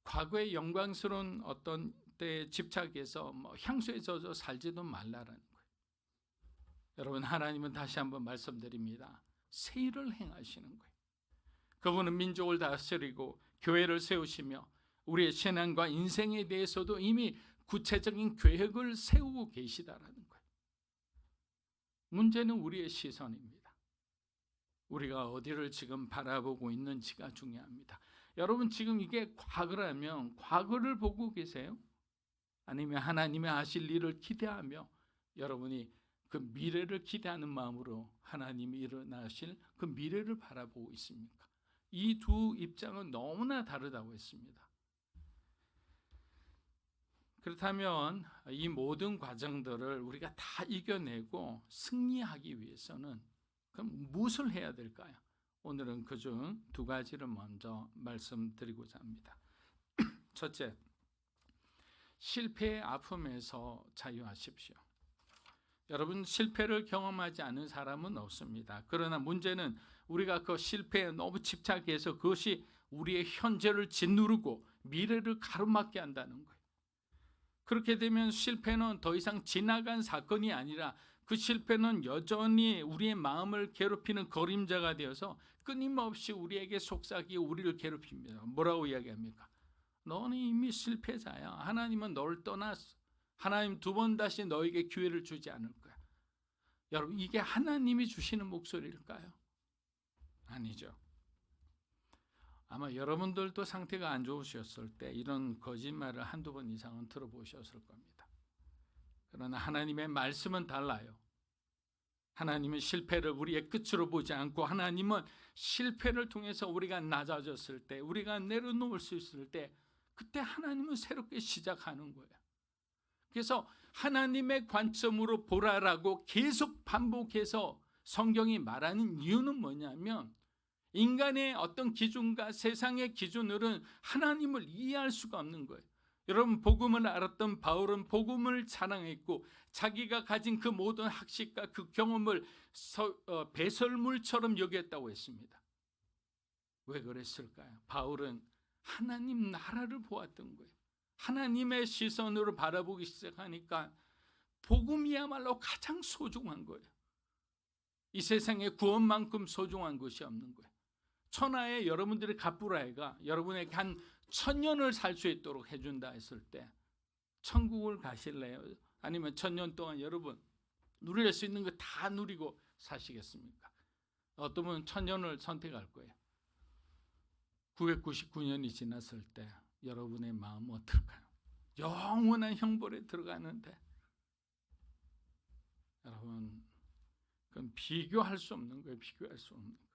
과거의 영광스러운 어떤 때에 집착해서 향수에 젖어 살지도 말라라는 거예요. 여러분, 하나님은 다시 한번 말씀드립니다. 새 일을 행하시는 거예요. 그분은 민족을 다스리고 교회를 세우시며 우리의 신앙과 인생에 대해서도 이미 구체적인 계획을 세우고 계시다라는 거예요. 문제는 우리의 시선입니다. 우리가 어디를 지금 바라보고 있는지가 중요합니다. 여러분, 지금 이게 과거라면 과거를 보고 계세요? 아니면 하나님의 하실 일을 기대하며 여러분이 그 미래를 기대하는 마음으로 하나님이 일어나실 그 미래를 바라보고 있습니까? 이 두 입장은 너무나 다르다고 했습니다. 그렇다면 이 모든 과정들을 우리가 다 이겨내고 승리하기 위해서는 그럼 무엇을 해야 될까요? 오늘은 그중 두 가지를 먼저 말씀드리고자 합니다. 첫째, 실패의 아픔에서 자유하십시오. 여러분, 실패를 경험하지 않은 사람은 없습니다. 그러나 문제는 우리가 그 실패에 너무 집착해서 그것이 우리의 현재를 짓누르고 미래를 가로막게 한다는 거예요. 그렇게 되면 실패는 더 이상 지나간 사건이 아니라 그 실패는 여전히 우리의 마음을 괴롭히는 그림자가 되어서 끊임없이 우리에게 속삭이고 우리를 괴롭힙니다. 뭐라고 이야기합니까? 너는 이미 실패자야. 하나님은 너를 떠났어. 하나님 두 번 다시 너에게 기회를 주지 않을 거야. 여러분, 이게 하나님이 주시는 목소리일까요? 아니죠. 아마 여러분들도 상태가 안 좋으셨을 때 이런 거짓말을 한두 번 이상은 들어보셨을 겁니다. 그러나 하나님의 말씀은 달라요. 하나님은 실패를 우리의 끝으로 보지 않고, 하나님은 실패를 통해서 우리가 낮아졌을 때, 우리가 내려놓을 수 있을 때, 그때 하나님은 새롭게 시작하는 거예요. 그래서 하나님의 관점으로 보라라고 계속 반복해서 성경이 말하는 이유는 뭐냐면, 인간의 어떤 기준과 세상의 기준으로는 하나님을 이해할 수가 없는 거예요. 여러분, 복음을 알았던 바울은 복음을 자랑했고, 자기가 가진 그 모든 학식과 그 경험을 배설물처럼 여겼다고 했습니다. 왜 그랬을까요? 바울은 하나님 나라를 보았던 거예요. 하나님의 시선으로 바라보기 시작하니까 복음이야말로 가장 소중한 거예요. 이 세상에 구원만큼 소중한 것이 없는 거예요. 천하에 여러분들의 갑부라이가 여러분에게 한 1000년을 살 수 있도록 해준다 했을 때 천국을 가실래요? 아니면 1000년 동안 여러분 누릴 수 있는 거 다 누리고 사시겠습니까? 어떤 분은 1000년을 선택할 거예요. 999년이 지났을 때 여러분의 마음은 어떨까요? 영원한 형벌에 들어가는데, 여러분, 그건 비교할 수 없는 거예요. 비교할 수 없는 거예요.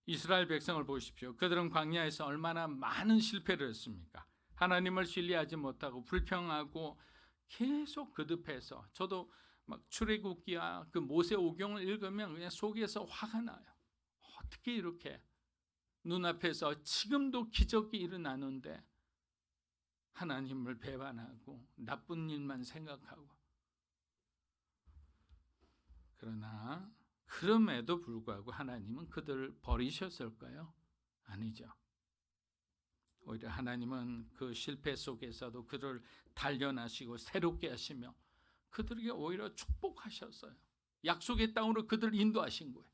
이스라엘 백성을 보십시오. 그들은 광야에서 얼마나 많은 실패를 했습니까? 하나님을 신뢰하지 못하고 불평하고 계속 거듭해서, 저도 막 출애굽기와 그 모세오경을 읽으면 그냥 속에서 화가 나요. 어떻게 이렇게 눈앞에서 지금도 기적이 일어나는데 하나님을 배반하고 나쁜 일만 생각하고. 그러나 그럼에도 불구하고 하나님은 그들을 버리셨을까요? 아니죠. 오히려 하나님은 그 실패 속에서도 그들을 단련하시고 새롭게 하시며 그들에게 오히려 축복하셨어요. 약속의 땅으로 그들을 인도하신 거예요.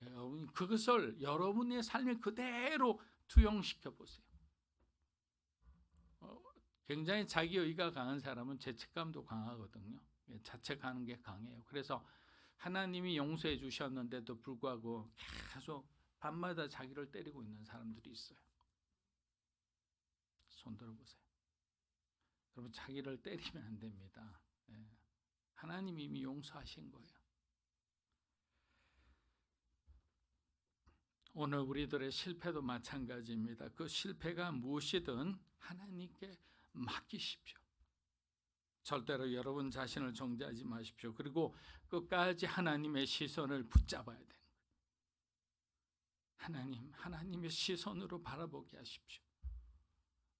여러분, 그것을 여러분의 삶에 그대로 투영시켜 보세요. 굉장히 자기의가 강한 사람은 죄책감도 강하거든요. 자책하는 게 강해요. 그래서 하나님이 용서해 주셨는데도 불구하고 계속 밤마다 자기를 때리고 있는 사람들이 있어요. 손 들어보세요. 여러분, 자기를 때리면 안 됩니다. 하나님이 이미 용서하신 거예요. 오늘 우리들의 실패도 마찬가지입니다. 그 실패가 무엇이든 하나님께 맡기십시오. 절대로 여러분 자신을 정죄하지 마십시오. 그리고 끝까지 하나님의 시선을 붙잡아야 돼요. 하나님의 시선으로 바라보게 하십시오.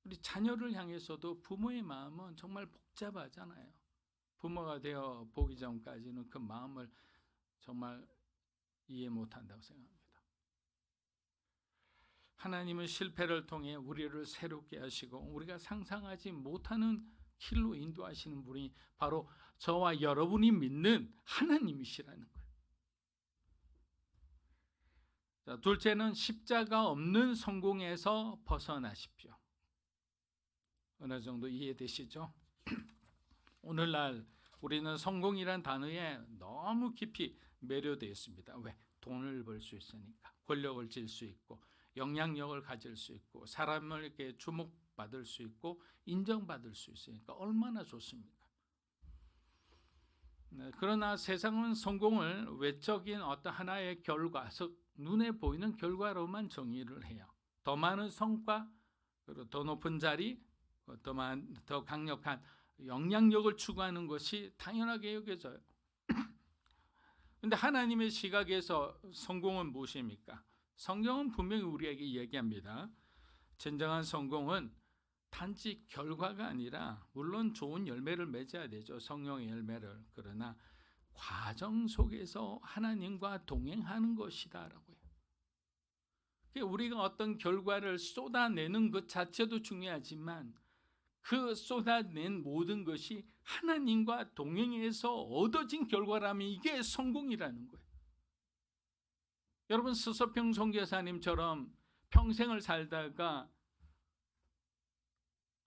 우리 자녀를 향해서도 부모의 마음은 정말 복잡하잖아요. 부모가 되어 보기 전까지는 그 마음을 정말 이해 못한다고 생각합니다. 하나님은 실패를 통해 우리를 새롭게 하시고 우리가 상상하지 못하는 길로 인도하시는 분이 바로 저와 여러분이 믿는 하나님이시라는 거예요. 자, 둘째는 십자가 없는 성공에서 벗어나십시오. 어느 정도 이해되시죠? 오늘날 우리는 성공이란 단어에 너무 깊이 매료되어 있습니다. 왜? 돈을 벌 수 있으니까, 권력을 질 수 있고, 영향력을 가질 수 있고, 사람을 이렇게 주목받을 수 있고, 인정받을 수 있으니까 얼마나 좋습니까? 그러나 세상은 성공을 외적인 어떤 하나의 결과, 눈에 보이는 결과로만 정의를 해요. 더 많은 성과, 그리고 더 높은 자리, 더 강력한 영향력을 추구하는 것이 당연하게 여겨져요. 그런데 하나님의 시각에서 성공은 무엇입니까? 성경은 분명히 우리에게 얘기합니다. 진정한 성공은 단지 결과가 아니라, 물론 좋은 열매를 맺어야 되죠. 성령의 열매를. 그러나 과정 속에서 하나님과 동행하는 것이다라고요. 우리가 어떤 결과를 쏟아내는 것 자체도 중요하지만 그 쏟아낸 모든 것이 하나님과 동행해서 얻어진 결과라면 이게 성공이라는 거예요. 여러분, 스서평 선교사님처럼 평생을 살다가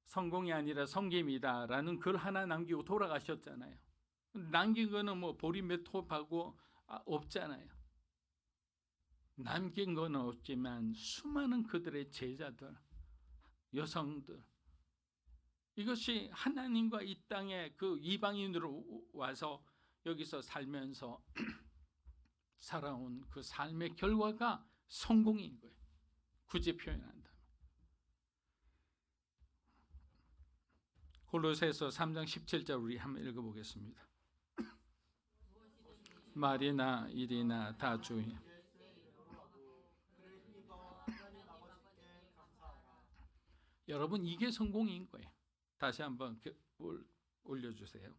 성공이 아니라 성김이다라는 글 하나 남기고 돌아가셨잖아요. 남긴 거는 뭐 보리매톱하고 없잖아요. 남긴 건 없지만 수많은 그들의 제자들, 여성들, 이것이 하나님과 이 땅에 그 이방인으로 와서 여기서 살면서 살아온 그 삶의 결과가 성공인 거예요. 굳이 표현한다면. 골로새서 3장 17절 우리 한번 읽어보겠습니다. 말이나 일이나 다 주의. 여러분, 이게 성공인 거예요. 다시 한번 올려주세요.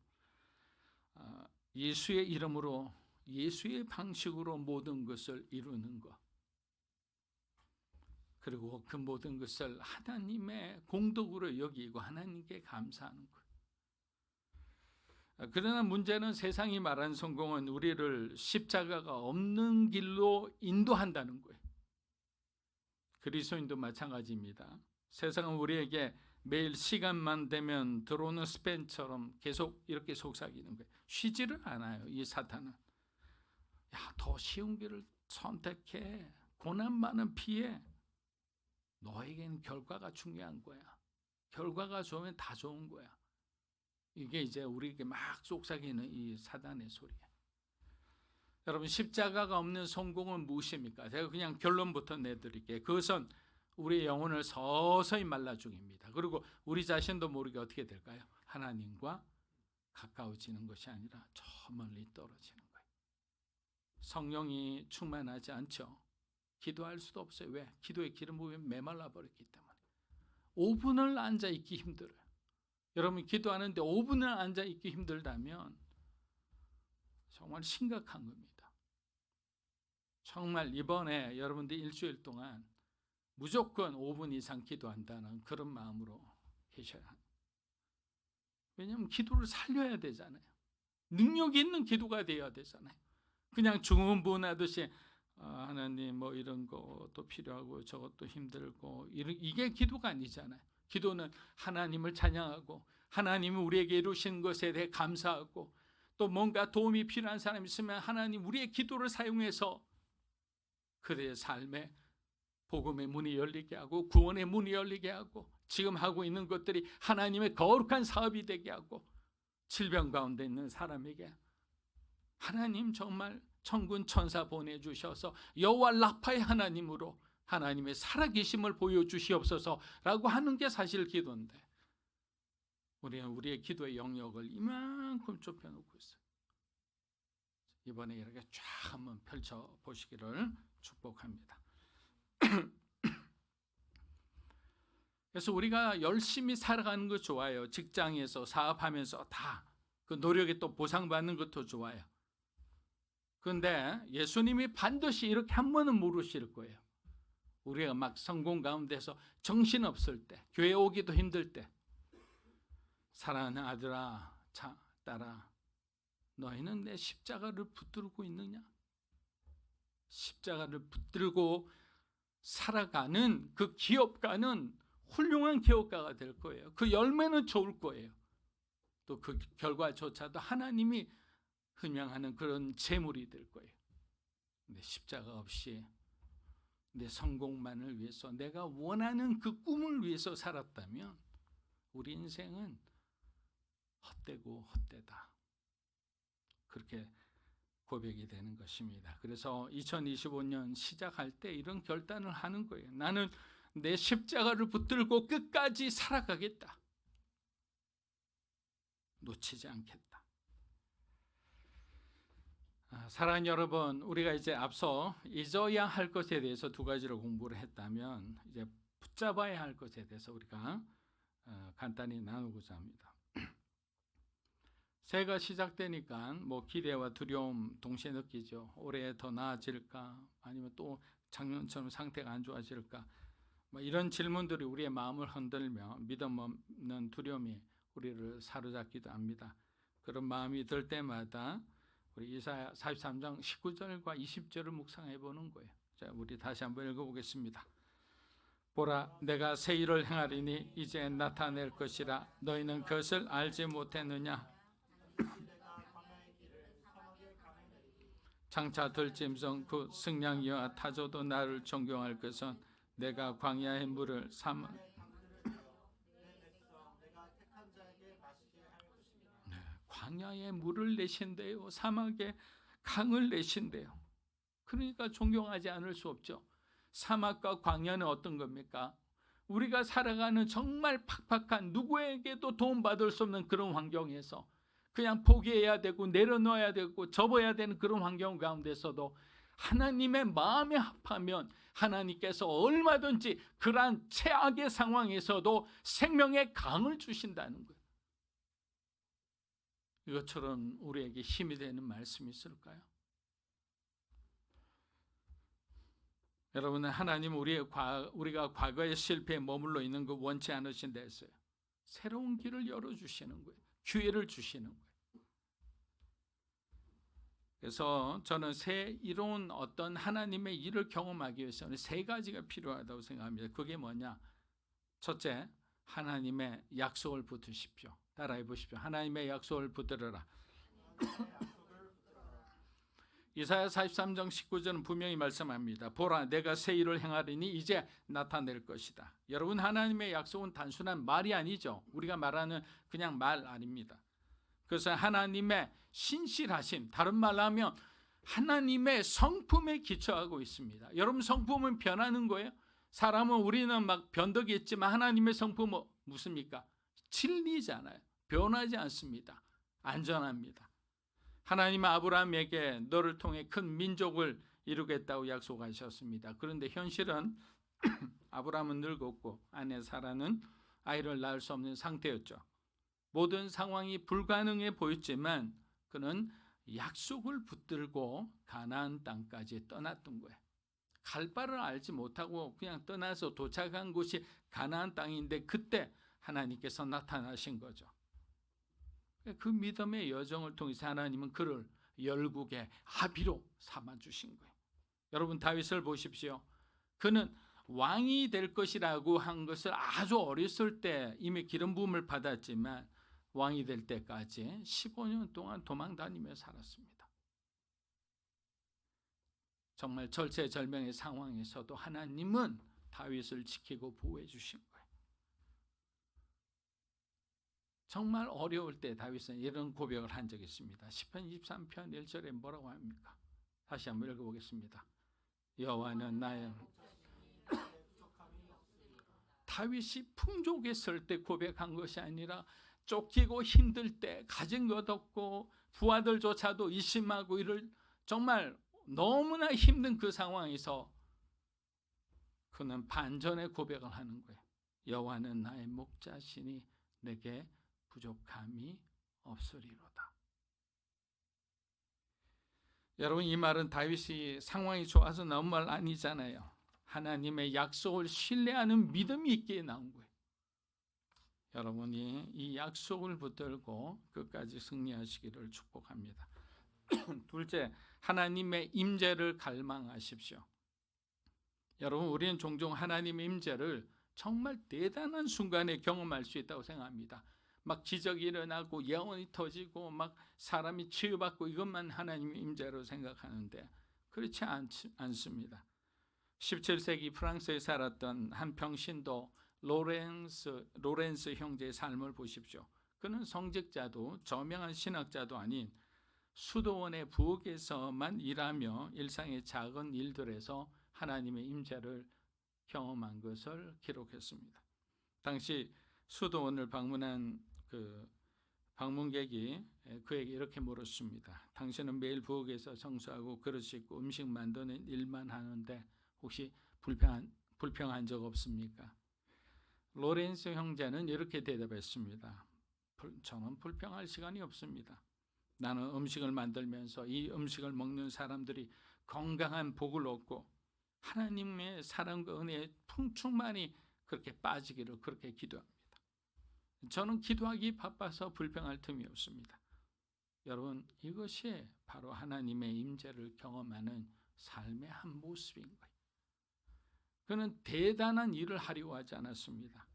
예수의 이름으로, 예수의 방식으로 모든 것을 이루는 것, 그리고 그 모든 것을 하나님의 공덕으로 여기고 하나님께 감사하는 것. 그러나 문제는 세상이 말하는 성공은 우리를 십자가가 없는 길로 인도한다는 거예요. 그리스도인도 마찬가지입니다. 세상은 우리에게 매일 시간만 되면 들어오는 스팸처럼 계속 이렇게 속삭이는 거예요. 쉬지를 않아요, 이 사탄은. 야, 더 쉬운 길을 선택해. 고난 많은 피해. 너에겐 결과가 중요한 거야. 결과가 좋으면 다 좋은 거야. 이게 이제 우리에게 막 속삭이는 이 사단의 소리야. 여러분, 십자가가 없는 성공은 무엇입니까? 제가 그냥 결론부터 내드릴게요. 그것은 우리의 영혼을 서서히 말라 죽입니다. 그리고 우리 자신도 모르게 어떻게 될까요? 하나님과 가까워지는 것이 아니라 저 멀리 떨어지는 거예요. 성령이 충만하지 않죠. 기도할 수도 없어요. 왜? 기도의 기름 부음에 메말라 버렸기 때문에. 5분을 앉아있기 힘들어요. 여러분, 기도하는데 5분을 앉아있기 힘들다면 정말 심각한 겁니다. 정말 이번에 여러분들 일주일 동안 무조건 5분 이상 기도한다는 그런 마음으로 계셔야 합니다. 왜냐하면 기도를 살려야 되잖아요. 능력 있는 기도가 되어야 되잖아요. 그냥 주문부원하듯이 하나님 뭐 이런 것도 필요하고 저것도 힘들고 이게 기도가 아니잖아요. 기도는 하나님을 찬양하고 하나님이 우리에게 이루신 것에 대해 감사하고 또 뭔가 도움이 필요한 사람이 있으면 하나님 우리의 기도를 사용해서 그들의 삶에 복음의 문이 열리게 하고 구원의 문이 열리게 하고 지금 하고 있는 것들이 하나님의 거룩한 사업이 되게 하고 질병 가운데 있는 사람에게 하나님 정말 천군 천사 보내주셔서 여호와 라파의 하나님으로 하나님의 살아계심을 보여주시옵소서라고 하는 게 사실 기도인데 우리는 우리의 기도의 영역을 이만큼 좁혀놓고 있어요. 이번에 이렇게 쫙 한번 펼쳐보시기를 축복합니다. 그래서 우리가 열심히 살아가는 거 좋아요. 직장에서 사업하면서 다 그 노력에 또 보상받는 것도 좋아요. 그런데 예수님이 반드시 이렇게 한 번은 물으실 거예요. 우리가 막 성공 가운데서 정신없을 때, 교회 오기도 힘들 때, 사랑하는 아들아, 딸아, 너희는 내 십자가를 붙들고 있느냐? 십자가를 붙들고 살아가는 그 기업가는 훌륭한 기업가가 될 거예요. 그 열매는 좋을 거예요. 또 그 결과조차도 하나님이 흠양하는 그런 재물이 될 거예요. 근데 십자가 없이 내 성공만을 위해서 내가 원하는 그 꿈을 위해서 살았다면 우리 인생은 헛되고 헛되다. 그렇게 고백이 되는 것입니다. 그래서 2025년 시작할 때 이런 결단을 하는 거예요. 나는 내 십자가를 붙들고 끝까지 살아가겠다. 놓치지 않겠다. 사랑하는 여러분, 우리가 이제 앞서 잊어야 할 것에 대해서 두 가지를 공부를 했다면 이제 붙잡아야 할 것에 대해서 우리가 간단히 나누고자 합니다. 새해가 시작되니까 뭐 기대와 두려움 동시에 느끼죠. 올해 더 나아질까? 아니면 또 작년처럼 상태가 안 좋아질까? 뭐 이런 질문들이 우리의 마음을 흔들며 믿음 없는 두려움이 우리를 사로잡기도 합니다. 그런 마음이 들 때마다 우리 이사야 43장 19절과 20절을 묵상해 보는 거예요. 자, 우리 다시 한번 읽어보겠습니다. 보라, 내가 새 일을 행하리니 이제 나타낼 것이라 너희는 그것을 알지 못했느냐? 장차 들짐승 그 승냥이와 타조도 나를 존경할 것은 내가 광야의 물을 광야에 물을 내신대요. 사막에 강을 내신대요. 그러니까 존경하지 않을 수 없죠. 사막과 광야는 어떤 겁니까? 우리가 살아가는 정말 팍팍한, 누구에게도 도움받을 수 없는 그런 환경에서 그냥 포기해야 되고 내려놓아야 되고 접어야 되는 그런 환경 가운데서도 하나님의 마음에 합하면 하나님께서 얼마든지 그러한 최악의 상황에서도 생명의 강을 주신다는 거예요. 이것처럼 우리에게 힘이 되는 말씀이 있을까요? 여러분, 하나님 우리가 과거의 실패에 머물러 있는 거 원치 않으신다 했어요. 새로운 길을 열어주시는 거예요. 기회를 주시는 거예요. 그래서 저는 이런 어떤 하나님의 일을 경험하기 위해서는 세 가지가 필요하다고 생각합니다. 그게 뭐냐? 첫째, 하나님의 약속을 붙드십시오. 따라해 보십시오. 하나님의 약속을 붙들어라. 이사야 43장 19절은 분명히 말씀합니다. 보라, 내가 새 일을 행하리니 이제 나타낼 것이다. 여러분, 하나님의 약속은 단순한 말이 아니죠. 우리가 말하는 그냥 말 아닙니다. 그래서 하나님의 신실하심, 다른 말로 하면 하나님의 성품에 기초하고 있습니다. 여러분, 성품은 변하는 거예요. 사람은 우리는 막 변덕이 있지만 하나님의 성품은 무엇입니까? 진리잖아요. 변하지 않습니다. 안전합니다. 하나님은 아브라함에게 너를 통해 큰 민족을 이루겠다고 약속하셨습니다. 그런데 현실은 아브라함은 늙었고 아내 사라는 아이를 낳을 수 없는 상태였죠. 모든 상황이 불가능해 보였지만 그는 약속을 붙들고 가나안 땅까지 떠났던 거예요. 갈 바를 알지 못하고 그냥 떠나서 도착한 곳이 가나안 땅인데 그때 하나님께서 나타나신 거죠. 그 믿음의 여정을 통해서 하나님은 그를 열국의 아비로 삼아주신 거예요. 여러분, 다윗을 보십시오. 그는 왕이 될 것이라고 한 것을 아주 어렸을 때 이미 기름 부음을 받았지만 왕이 될 때까지 15년 동안 도망 다니며 살았습니다. 정말 절체절명의 상황에서도 하나님은 다윗을 지키고 보호해 주신 거예요. 정말 어려울 때 다윗은 이런 고백을 한 적이 있습니다. 시편 23편 1절에 뭐라고 합니까? 다시 한번 읽어보겠습니다. 여호와는 나의 다윗이 풍족했을 때 고백한 것이 아니라 쫓기고 힘들 때, 가진 것 없고 부하들조차도 의심하고 이를 정말 너무나 힘든 그 상황에서 그는 반전의 고백을 하는 거예요. 여호와는 나의 목자시니 내게 부족함이 없으리로다. 여러분, 이 말은 다윗이 상황이 좋아서 나온 말 아니잖아요. 하나님의 약속을 신뢰하는 믿음이 있기에 나온 거예요. 여러분이 이 약속을 붙들고 끝까지 승리하시기를 축복합니다. 둘째, 하나님의 임재를 갈망하십시오. 여러분, 우리는 종종 하나님의 임재를 정말 대단한 순간에 경험할 수 있다고 생각합니다. 막 기적이 일어나고 예언이 터지고 막 사람이 치유받고 이것만 하나님의 임재로 생각하는데 그렇지 않습니다. 17세기 프랑스에 살았던 한 평신도 로렌스 형제의 삶을 보십시오. 그는 성직자도 저명한 신학자도 아닌 수도원의 부엌에서만 일하며 일상의 작은 일들에서 하나님의 임재를 경험한 것을 기록했습니다. 당시 수도원을 방문한 그 방문객이 그에게 이렇게 물었습니다. 당신은 매일 부엌에서 청소하고 그릇 씻고 음식 만드는 일만 하는데 혹시 불평한 적 없습니까? 로렌스 형제는 이렇게 대답했습니다. 저는 불평할 시간이 없습니다. 나는 음식을 만들면서 이 음식을 먹는 사람들이 건강한 복을 얻고 하나님의 사랑과 은혜에 풍충만이 그렇게 빠지기를 그렇게 기도합니다. 저는 기도하기 바빠서 불평할 틈이 없습니다. 여러분, 이것이 바로 하나님의 임재를 경험하는 삶의 한 모습인 거예요. 그는 대단한 일을 하려고 하지 않았습니다.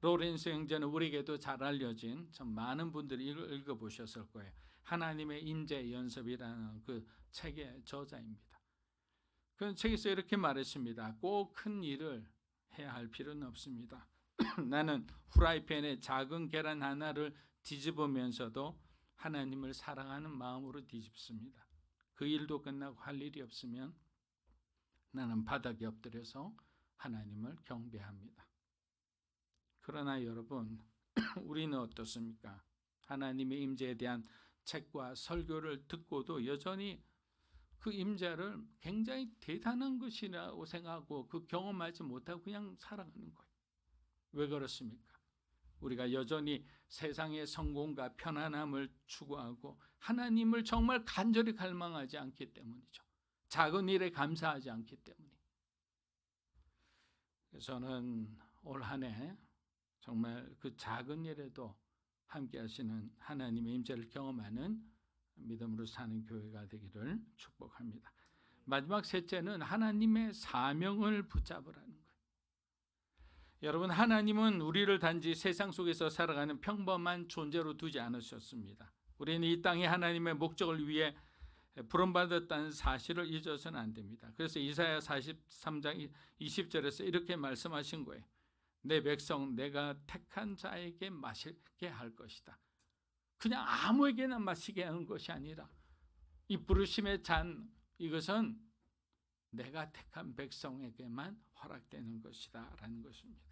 로렌스 형제는 우리에게도 잘 알려진 참 많은 분들이 이걸 읽어보셨을 거예요. 하나님의 임재 연습이라는 그 책의 저자입니다. 그 책에서 이렇게 말했습니다. 꼭 큰 일을 해야 할 필요는 없습니다. 나는 후라이팬에 작은 계란 하나를 뒤집으면서도 하나님을 사랑하는 마음으로 뒤집습니다. 그 일도 끝나고 할 일이 없으면 나는 바닥에 엎드려서 하나님을 경배합니다. 그러나 여러분, 우리는 어떻습니까? 하나님의 임재에 대한 책과 설교를 듣고도 여전히 그 임재를 굉장히 대단한 것이라고 생각하고 그 경험하지 못하고 그냥 살아가는 거예요. 왜 그렇습니까? 우리가 여전히 세상의 성공과 편안함을 추구하고 하나님을 정말 간절히 갈망하지 않기 때문이죠. 작은 일에 감사하지 않기 때문에. 저는 올 한 해 정말 그 작은 일에도 함께 하시는 하나님의 임재를 경험하는 믿음으로 사는 교회가 되기를 축복합니다. 마지막 셋째는 하나님의 사명을 붙잡으라는 거예요. 여러분, 하나님은 우리를 단지 세상 속에서 살아가는 평범한 존재로 두지 않으셨습니다. 우리는 이 땅에 하나님의 목적을 위해 부름받았다는 사실을 잊어서는 안 됩니다. 그래서 이사야 43장 20절에서 이렇게 말씀하신 거예요. 내 백성 내가 택한 자에게 마시게 할 것이다. 그냥 아무에게나 마시게 하는 것이 아니라 이 부르심의 잔, 이것은 내가 택한 백성에게만 허락되는 것이다 라는 것입니다.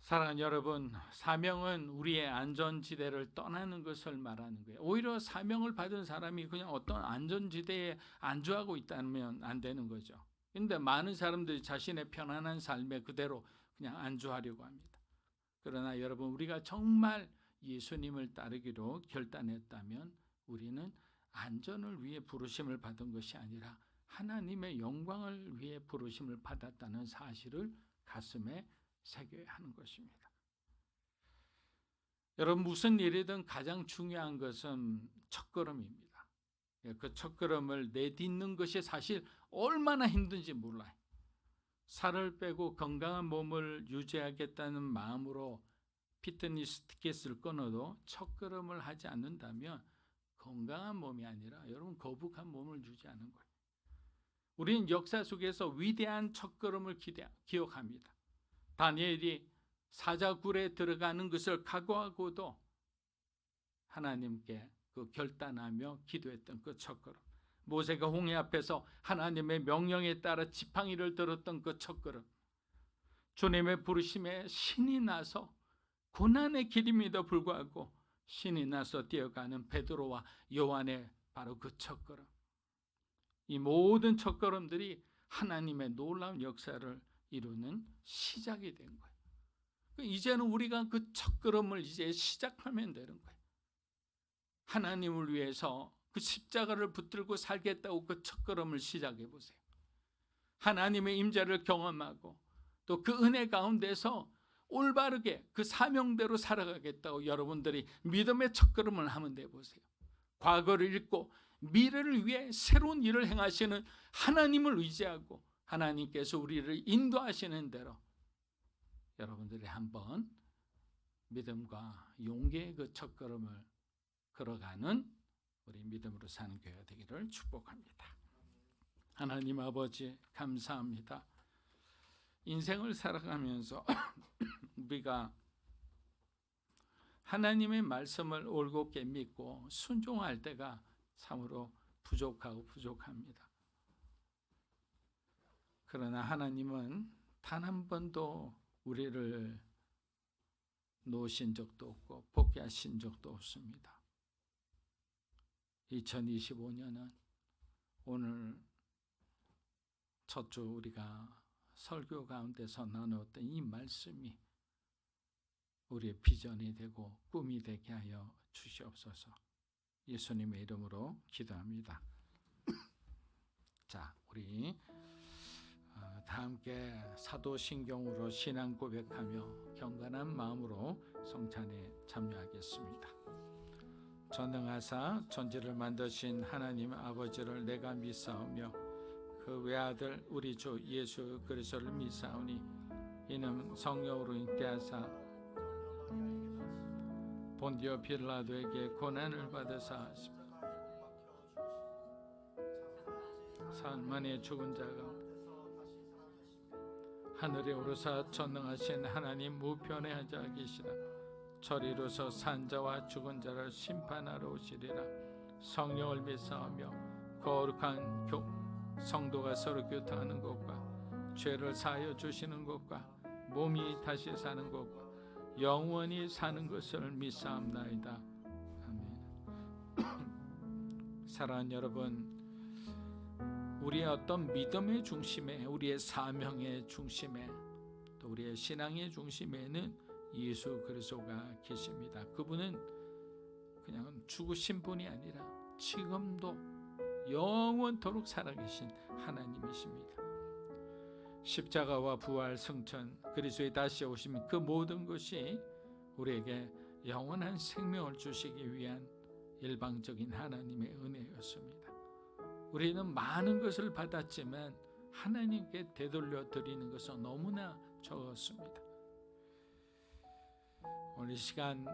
사랑하는 여러분, 사명은 우리의 안전지대를 떠나는 것을 말하는 거예요. 오히려 사명을 받은 사람이 그냥 어떤 안전지대에 안주하고 있다면 안 되는 거죠. 그런데 많은 사람들이 자신의 편안한 삶에 그대로 그냥 안주하려고 합니다. 그러나 여러분, 우리가 정말 예수님을 따르기로 결단했다면 우리는 안전을 위해 부르심을 받은 것이 아니라 하나님의 영광을 위해 부르심을 받았다는 사실을 가슴에 새겨야 하는 것입니다. 여러분, 무슨 일이든 가장 중요한 것은 첫걸음입니다. 그 첫걸음을 내딛는 것이 사실 얼마나 힘든지 몰라요. 살을 빼고 건강한 몸을 유지하겠다는 마음으로 피트니스 티켓을 끊어도 첫걸음을 하지 않는다면 건강한 몸이 아니라 여러분 거북한 몸을 유지하는 거예요. 우리는 역사 속에서 위대한 첫걸음을 기억합니다. 다니엘이 사자굴에 들어가는 것을 각오하고도 하나님께 그 결단하며 기도했던 그 첫걸음, 모세가 홍해 앞에서 하나님의 명령에 따라 지팡이를 들었던 그 첫걸음, 주님의 부르심에 신이 나서 고난의 길임에도 불구하고 신이 나서 뛰어가는 베드로와 요한의 바로 그 첫걸음, 이 모든 첫걸음들이 하나님의 놀라운 역사를 이루는 시작이 된 거예요. 이제는 우리가 그 첫걸음을 이제 시작하면 되는 거예요. 하나님을 위해서 그 십자가를 붙들고 살겠다고 그 첫걸음을 시작해 보세요. 하나님의 임재를 경험하고 또 그 은혜 가운데서 올바르게 그 사명대로 살아가겠다고 여러분들이 믿음의 첫걸음을 하면 돼 보세요. 과거를 잊고 미래를 위해 새로운 일을 행하시는 하나님을 의지하고 하나님께서 우리를 인도하시는 대로 여러분들이 한번 믿음과 용기의 그 첫걸음을 걸어가는 우리 믿음으로 사는 교회가 되기를 축복합니다. 하나님 아버지, 감사합니다. 인생을 살아가면서 우리가 하나님의 말씀을 올곧게 믿고 순종할 때가 참으로 부족합니다. 그러나 하나님은 단 한 번도 우리를 놓으신 적도 없고 포기하신 적도 없습니다. 2025년은 오늘 첫 주 우리가 설교 가운데서 나누었던 이 말씀이 우리의 비전이 되고 꿈이 되게 하여 주시옵소서. 예수님의 이름으로 기도합니다. 자, 우리 다 함께 사도신경으로 신앙 고백하며 경건한 마음으로 성찬에 참여하겠습니다. 전능하사 천지를 만드신 하나님 아버지를 내가 믿사오며 그 외아들 우리 주 예수 그리스도를 믿사오니 이는 성령으로 잉태하사 본디오 빌라도에게 고난을 받으사 사흘 만에 죽은 자가 하늘에 오르사 전능하신 하나님 우편에 앉아 계시다. 저리로서 산자와 죽은 자를 심판하러 오시리라. 성령을 믿사오며 거룩한 성도가 서로 교통하는 것과 죄를 사하여 주시는 것과 몸이 다시 사는 것과 영원히 사는 것을 믿사옵나이다. 아멘. 사랑하는 여러분, 우리의 어떤 믿음의 중심에, 우리의 사명의 중심에, 또 우리의 신앙의 중심에는 예수 그리스도가 계십니다. 그분은 그냥 죽으신 분이 아니라 지금도 영원토록 살아계신 하나님이십니다. 십자가와 부활, 승천, 그리스도의 다시 오심, 그 모든 것이 우리에게 영원한 생명을 주시기 위한 일방적인 하나님의 은혜였습니다. 우리는 많은 것을 받았지만 하나님께 되돌려 드리는 것은 너무나 적었습니다. 오늘 이 시간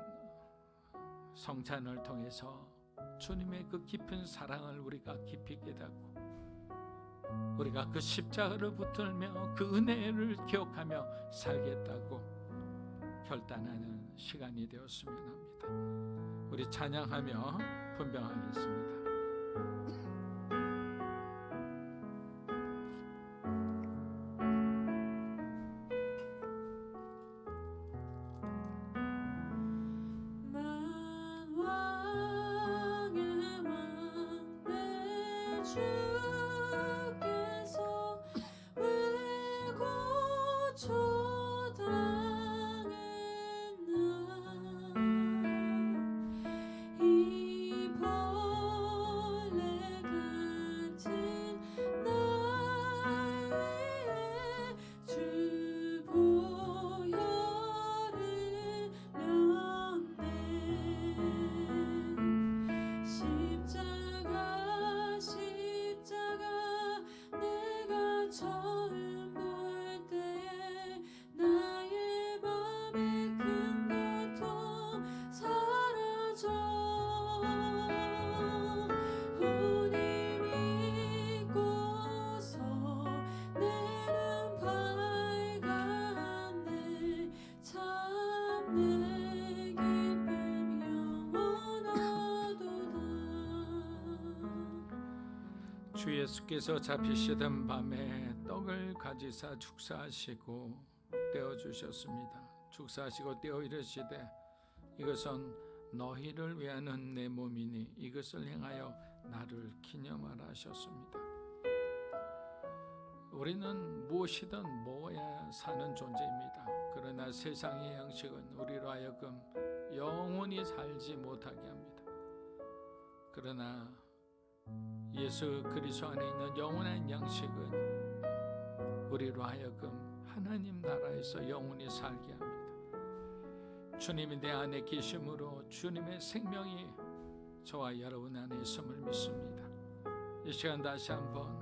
성찬을 통해서 주님의 그 깊은 사랑을 우리가 깊이 깨닫고 우리가 그 십자가를 붙들며 그 은혜를 기억하며 살겠다고 결단하는 시간이 되었으면 합니다. 우리 찬양하며 분享하겠습니다. 주 예수께서 잡히시던 밤에 떡을 가지사 축사하시고 떼어주셨습니다. 축사하시고 떼어 이르시되 이것은 너희를 위하는 내 몸이니 이것을 행하여 나를 기념하라 하셨습니다. 우리는 무엇이든 먹어야 사는 존재입니다. 그러나 세상의 양식은 우리로 하여금 영원히 살지 못하게 합니다. 그러나 예수 그리스도 안에 있는 영원한 양식은 우리로 하여금 하나님 나라에서 영원히 살게 합니다. 주님이 내 안에 계심으로 주님의 생명이 저와 여러분 안에 있음을 믿습니다. 이 시간 다시 한번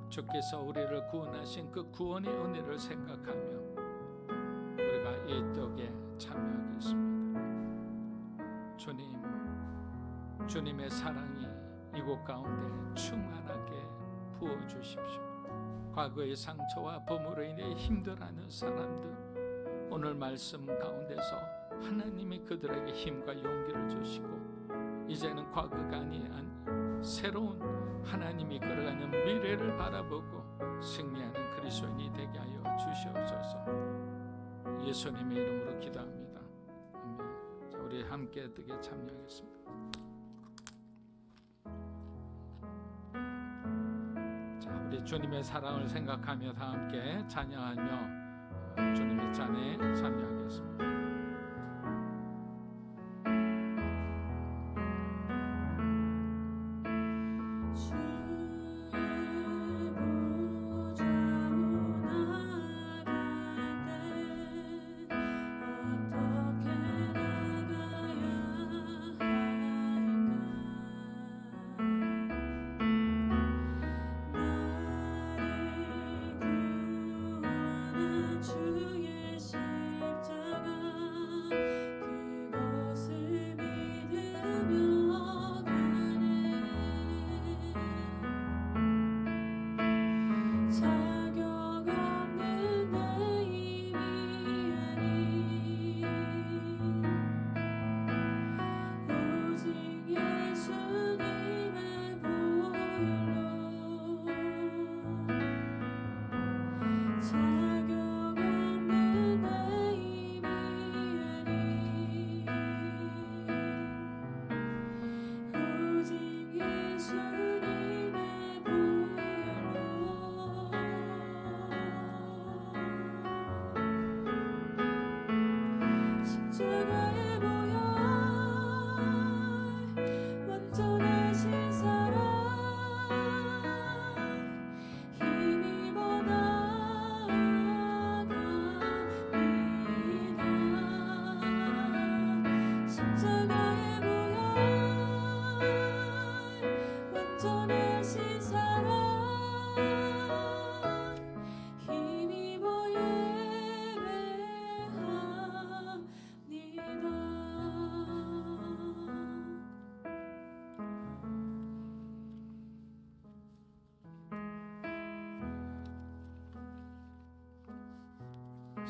주께서 우리를 구원하신 그 구원의 은혜를 생각하며 우리가 이 떡에 참여하겠습니다. 주님의 사랑이 이곳 가운데 충만하게 부어주십시오. 과거의 상처와 범으로 인해 힘들어하는 사람들, 오늘 말씀 가운데서 하나님이 그들에게 힘과 용기를 주시고 이제는 과거가 아닌 새로운 하나님이 걸어가는 미래를 바라보고 승리하는 그리스도인이 되게 하여 주시옵소서. 예수님의 이름으로 기도합니다. 아멘. 자, 우리 함께 뜨게 참여하겠습니다. 자, 우리 주님의 사랑을 생각하며 다 함께 찬양하며 주님의 잔에 참여하겠습니다. 주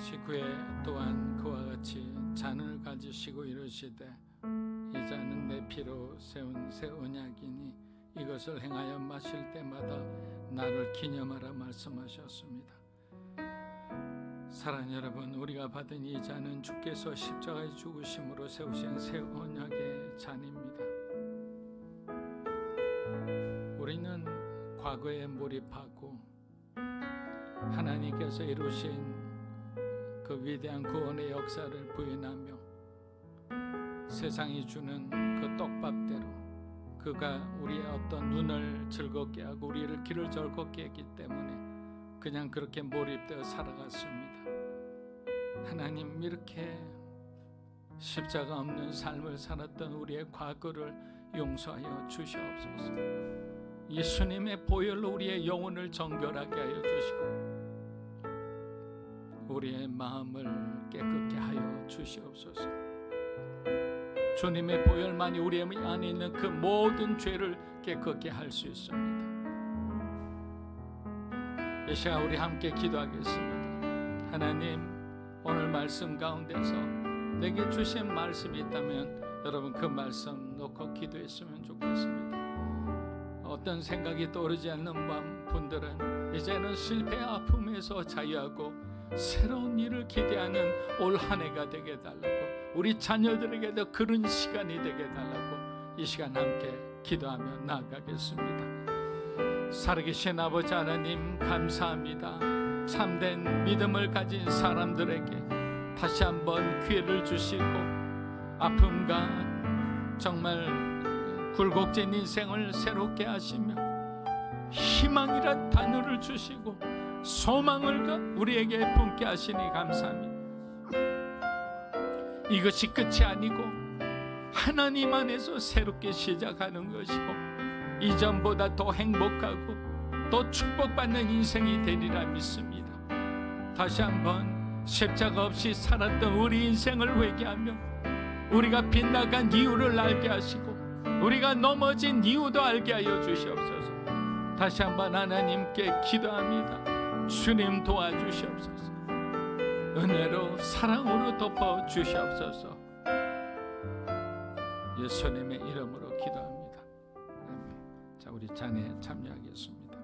식후에 또한 그와 같이 잔을 가지시고 이르시되 이 잔은 내 피로 세운 새 언약이니 이것을 행하여 마실 때마다 나를 기념하라 말씀하셨습니다. 사랑하는 여러분, 우리가 받은 이 잔은 주께서 십자가의 죽으심으로 세우신 새 언약의 잔입니다. 우리는 과거에 몰입하고 하나님께서 이루신 그 위대한 구원의 역사를 부인하며 세상이 주는 그 떡밥대로 그가 우리의 어떤 눈을 즐겁게 하고 우리를 길을 즐겁게 했기 때문에 그냥 그렇게 몰입되어 살아갔습니다. 하나님, 이렇게 십자가 없는 삶을 살았던 우리의 과거를 용서하여 주시옵소서. 예수님의 보혈로 우리의 영혼을 정결하게 하여 주시고 우리의 마음을 깨끗게 하여 주시옵소서. 주님의 보혈만이 우리 안에 있는 그 모든 죄를 깨끗게 할 수 있습니다. 이 시간 우리 함께 기도하겠습니다. 하나님, 오늘 말씀 가운데서 내게 주신 말씀이 있다면 여러분 그 말씀 놓고 기도했으면 좋겠습니다. 어떤 생각이 떠오르지 않는 분들은 이제는 실패의 아픔에서 자유하고 새로운 일을 기대하는 올 한 해가 되게 해달라고, 우리 자녀들에게도 그런 시간이 되게 해달라고 이 시간 함께 기도하며 나아가겠습니다. 살아계신 아버지 하나님, 감사합니다. 참된 믿음을 가진 사람들에게 다시 한번 기회를 주시고 아픔과 정말 굴곡진 인생을 새롭게 하시며 희망이란 단어를 주시고 소망을 우리에게 품게 하시니 감사합니다. 이것이 끝이 아니고 하나님 안에서 새롭게 시작하는 것이고 이전보다 더 행복하고 더 축복받는 인생이 되리라 믿습니다. 다시 한번 십자가 없이 살았던 우리 인생을 회개하며 우리가 빗나간 이유를 알게 하시고 우리가 넘어진 이유도 알게 하여 주시옵소서. 다시 한번 하나님께 기도합니다. 주님 도와주시옵소서. 은혜로 사랑으로 덮어 주시옵소서. 예수님의 이름으로 기도합니다. 아멘. 자, 우리 찬양에 참여하겠습니다.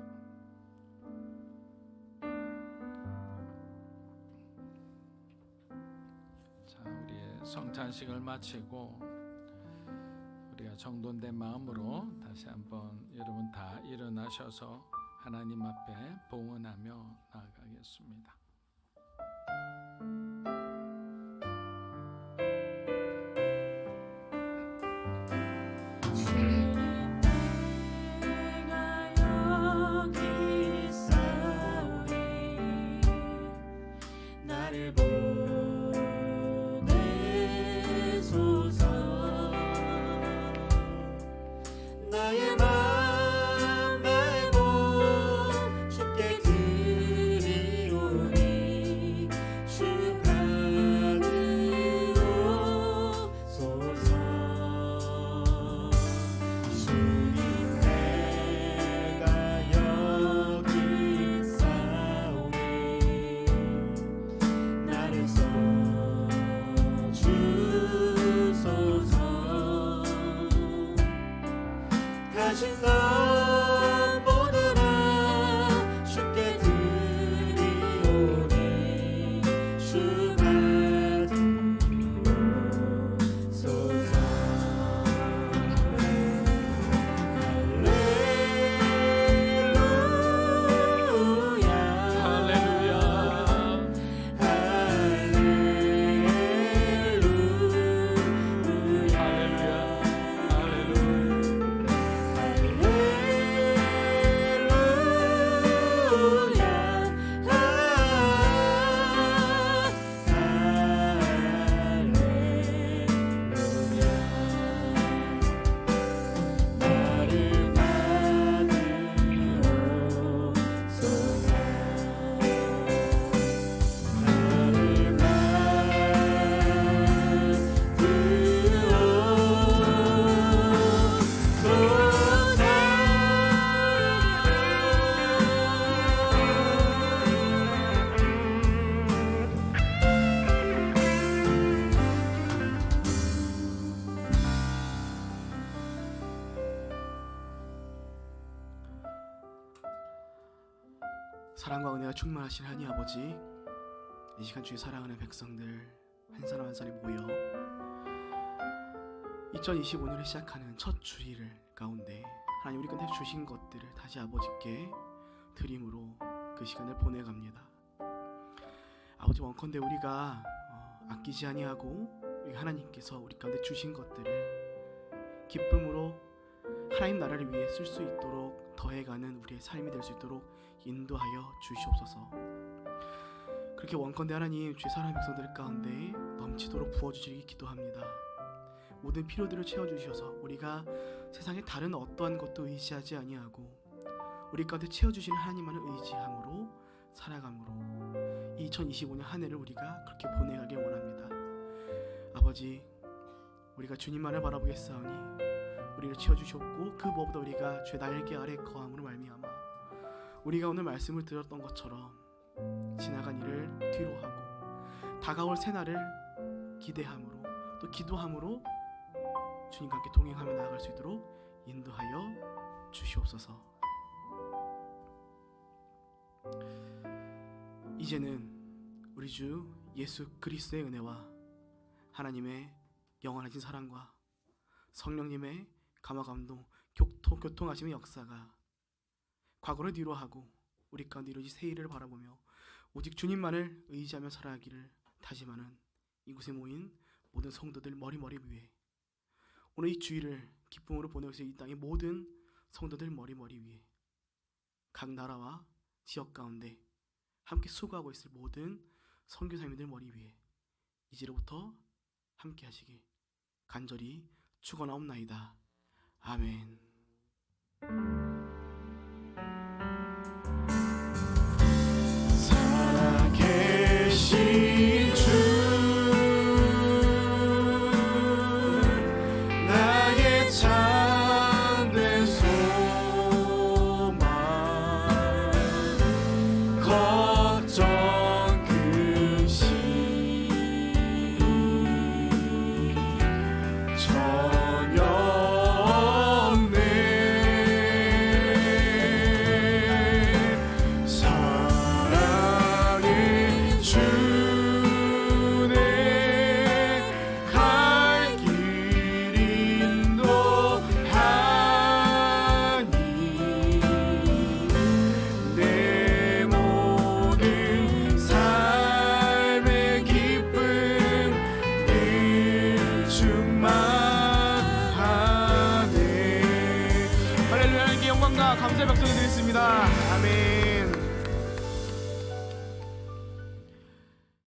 자, 우리의 성찬식을 마치고 우리가 정돈된 마음으로 다시 한번 여러분 다 일어나셔서 하나님 앞에 봉헌하며 나아가겠습니다. 내가 여기 있사오니 나를 보내소서. 나의 맘 나의 몸 주께 드리오니 사랑과 은혜가 충만하신 하나님 아버지, 이 시간 주의 사랑하는 백성들 한 사람 한 사람이 모여 2025년을 시작하는 첫 주일 가운데 하나님 우리 곁에 주신 것들을 다시 아버지께 드림으로 그 시간을 보내갑니다. 아버지, 원컨대 우리가 아끼지 아니하고 우리 하나님께서 우리 가운데 주신 것들을 기쁨으로 하나님 나라를 위해 쓸 수 있도록 더해가는 우리의 삶이 될 수 있도록 인도하여 주시옵소서. 그렇게 원컨대 하나님 주의 사랑하는 백성들 가운데 넘치도록 부어주시기 기도합니다. 모든 필요들을 채워주셔서 우리가 세상의 다른 어떠한 것도 의지하지 아니하고 우리 가운데 채워주시는 하나님만을 의지함으로 살아감으로 2025년 한 해를 우리가 그렇게 보내가길 원합니다. 아버지, 우리가 주님만을 바라보겠사오니 우리를 채워주셨고 그 무엇보다 우리가 주의 날개 아래 거함으로 말미암아 우리가 오늘 말씀을 들었던 것처럼 지나간 일을 뒤로하고 다가올 새날을 기대함으로 또 기도함으로 주님과 함께 동행하며 나아갈 수 있도록 인도하여 주시옵소서. 이제는 우리 주 예수 그리스도의 은혜와 하나님의 영원하신 사랑과 성령님의 감화감동 교통하심의 역사가 과거를 뒤로하고 우리 가운데 이루어질 새 일을 바라보며 오직 주님만을 의지하며 살아가기를 다짐하는 이곳에 모인 모든 성도들 머리머리 위에, 오늘 이 주일을 기쁨으로 보내고 있는 이 땅의 모든 성도들 머리머리 위에, 각 나라와 지역 가운데 함께 수고하고 있을 모든 선교사님들 머리 위에 이제로부터 함께 하시길 간절히 축원하옵나이다. 아멘. 살아계신 주, 나의 참된 소망, 걱정 근심 전혀 없네. 사랑의 주네, 갈 길 인도하니 내 모든 삶의 기쁨 늘 충만하네. 할렐루야. 하나님께 영광과 감사의 박수를 드리겠습니다.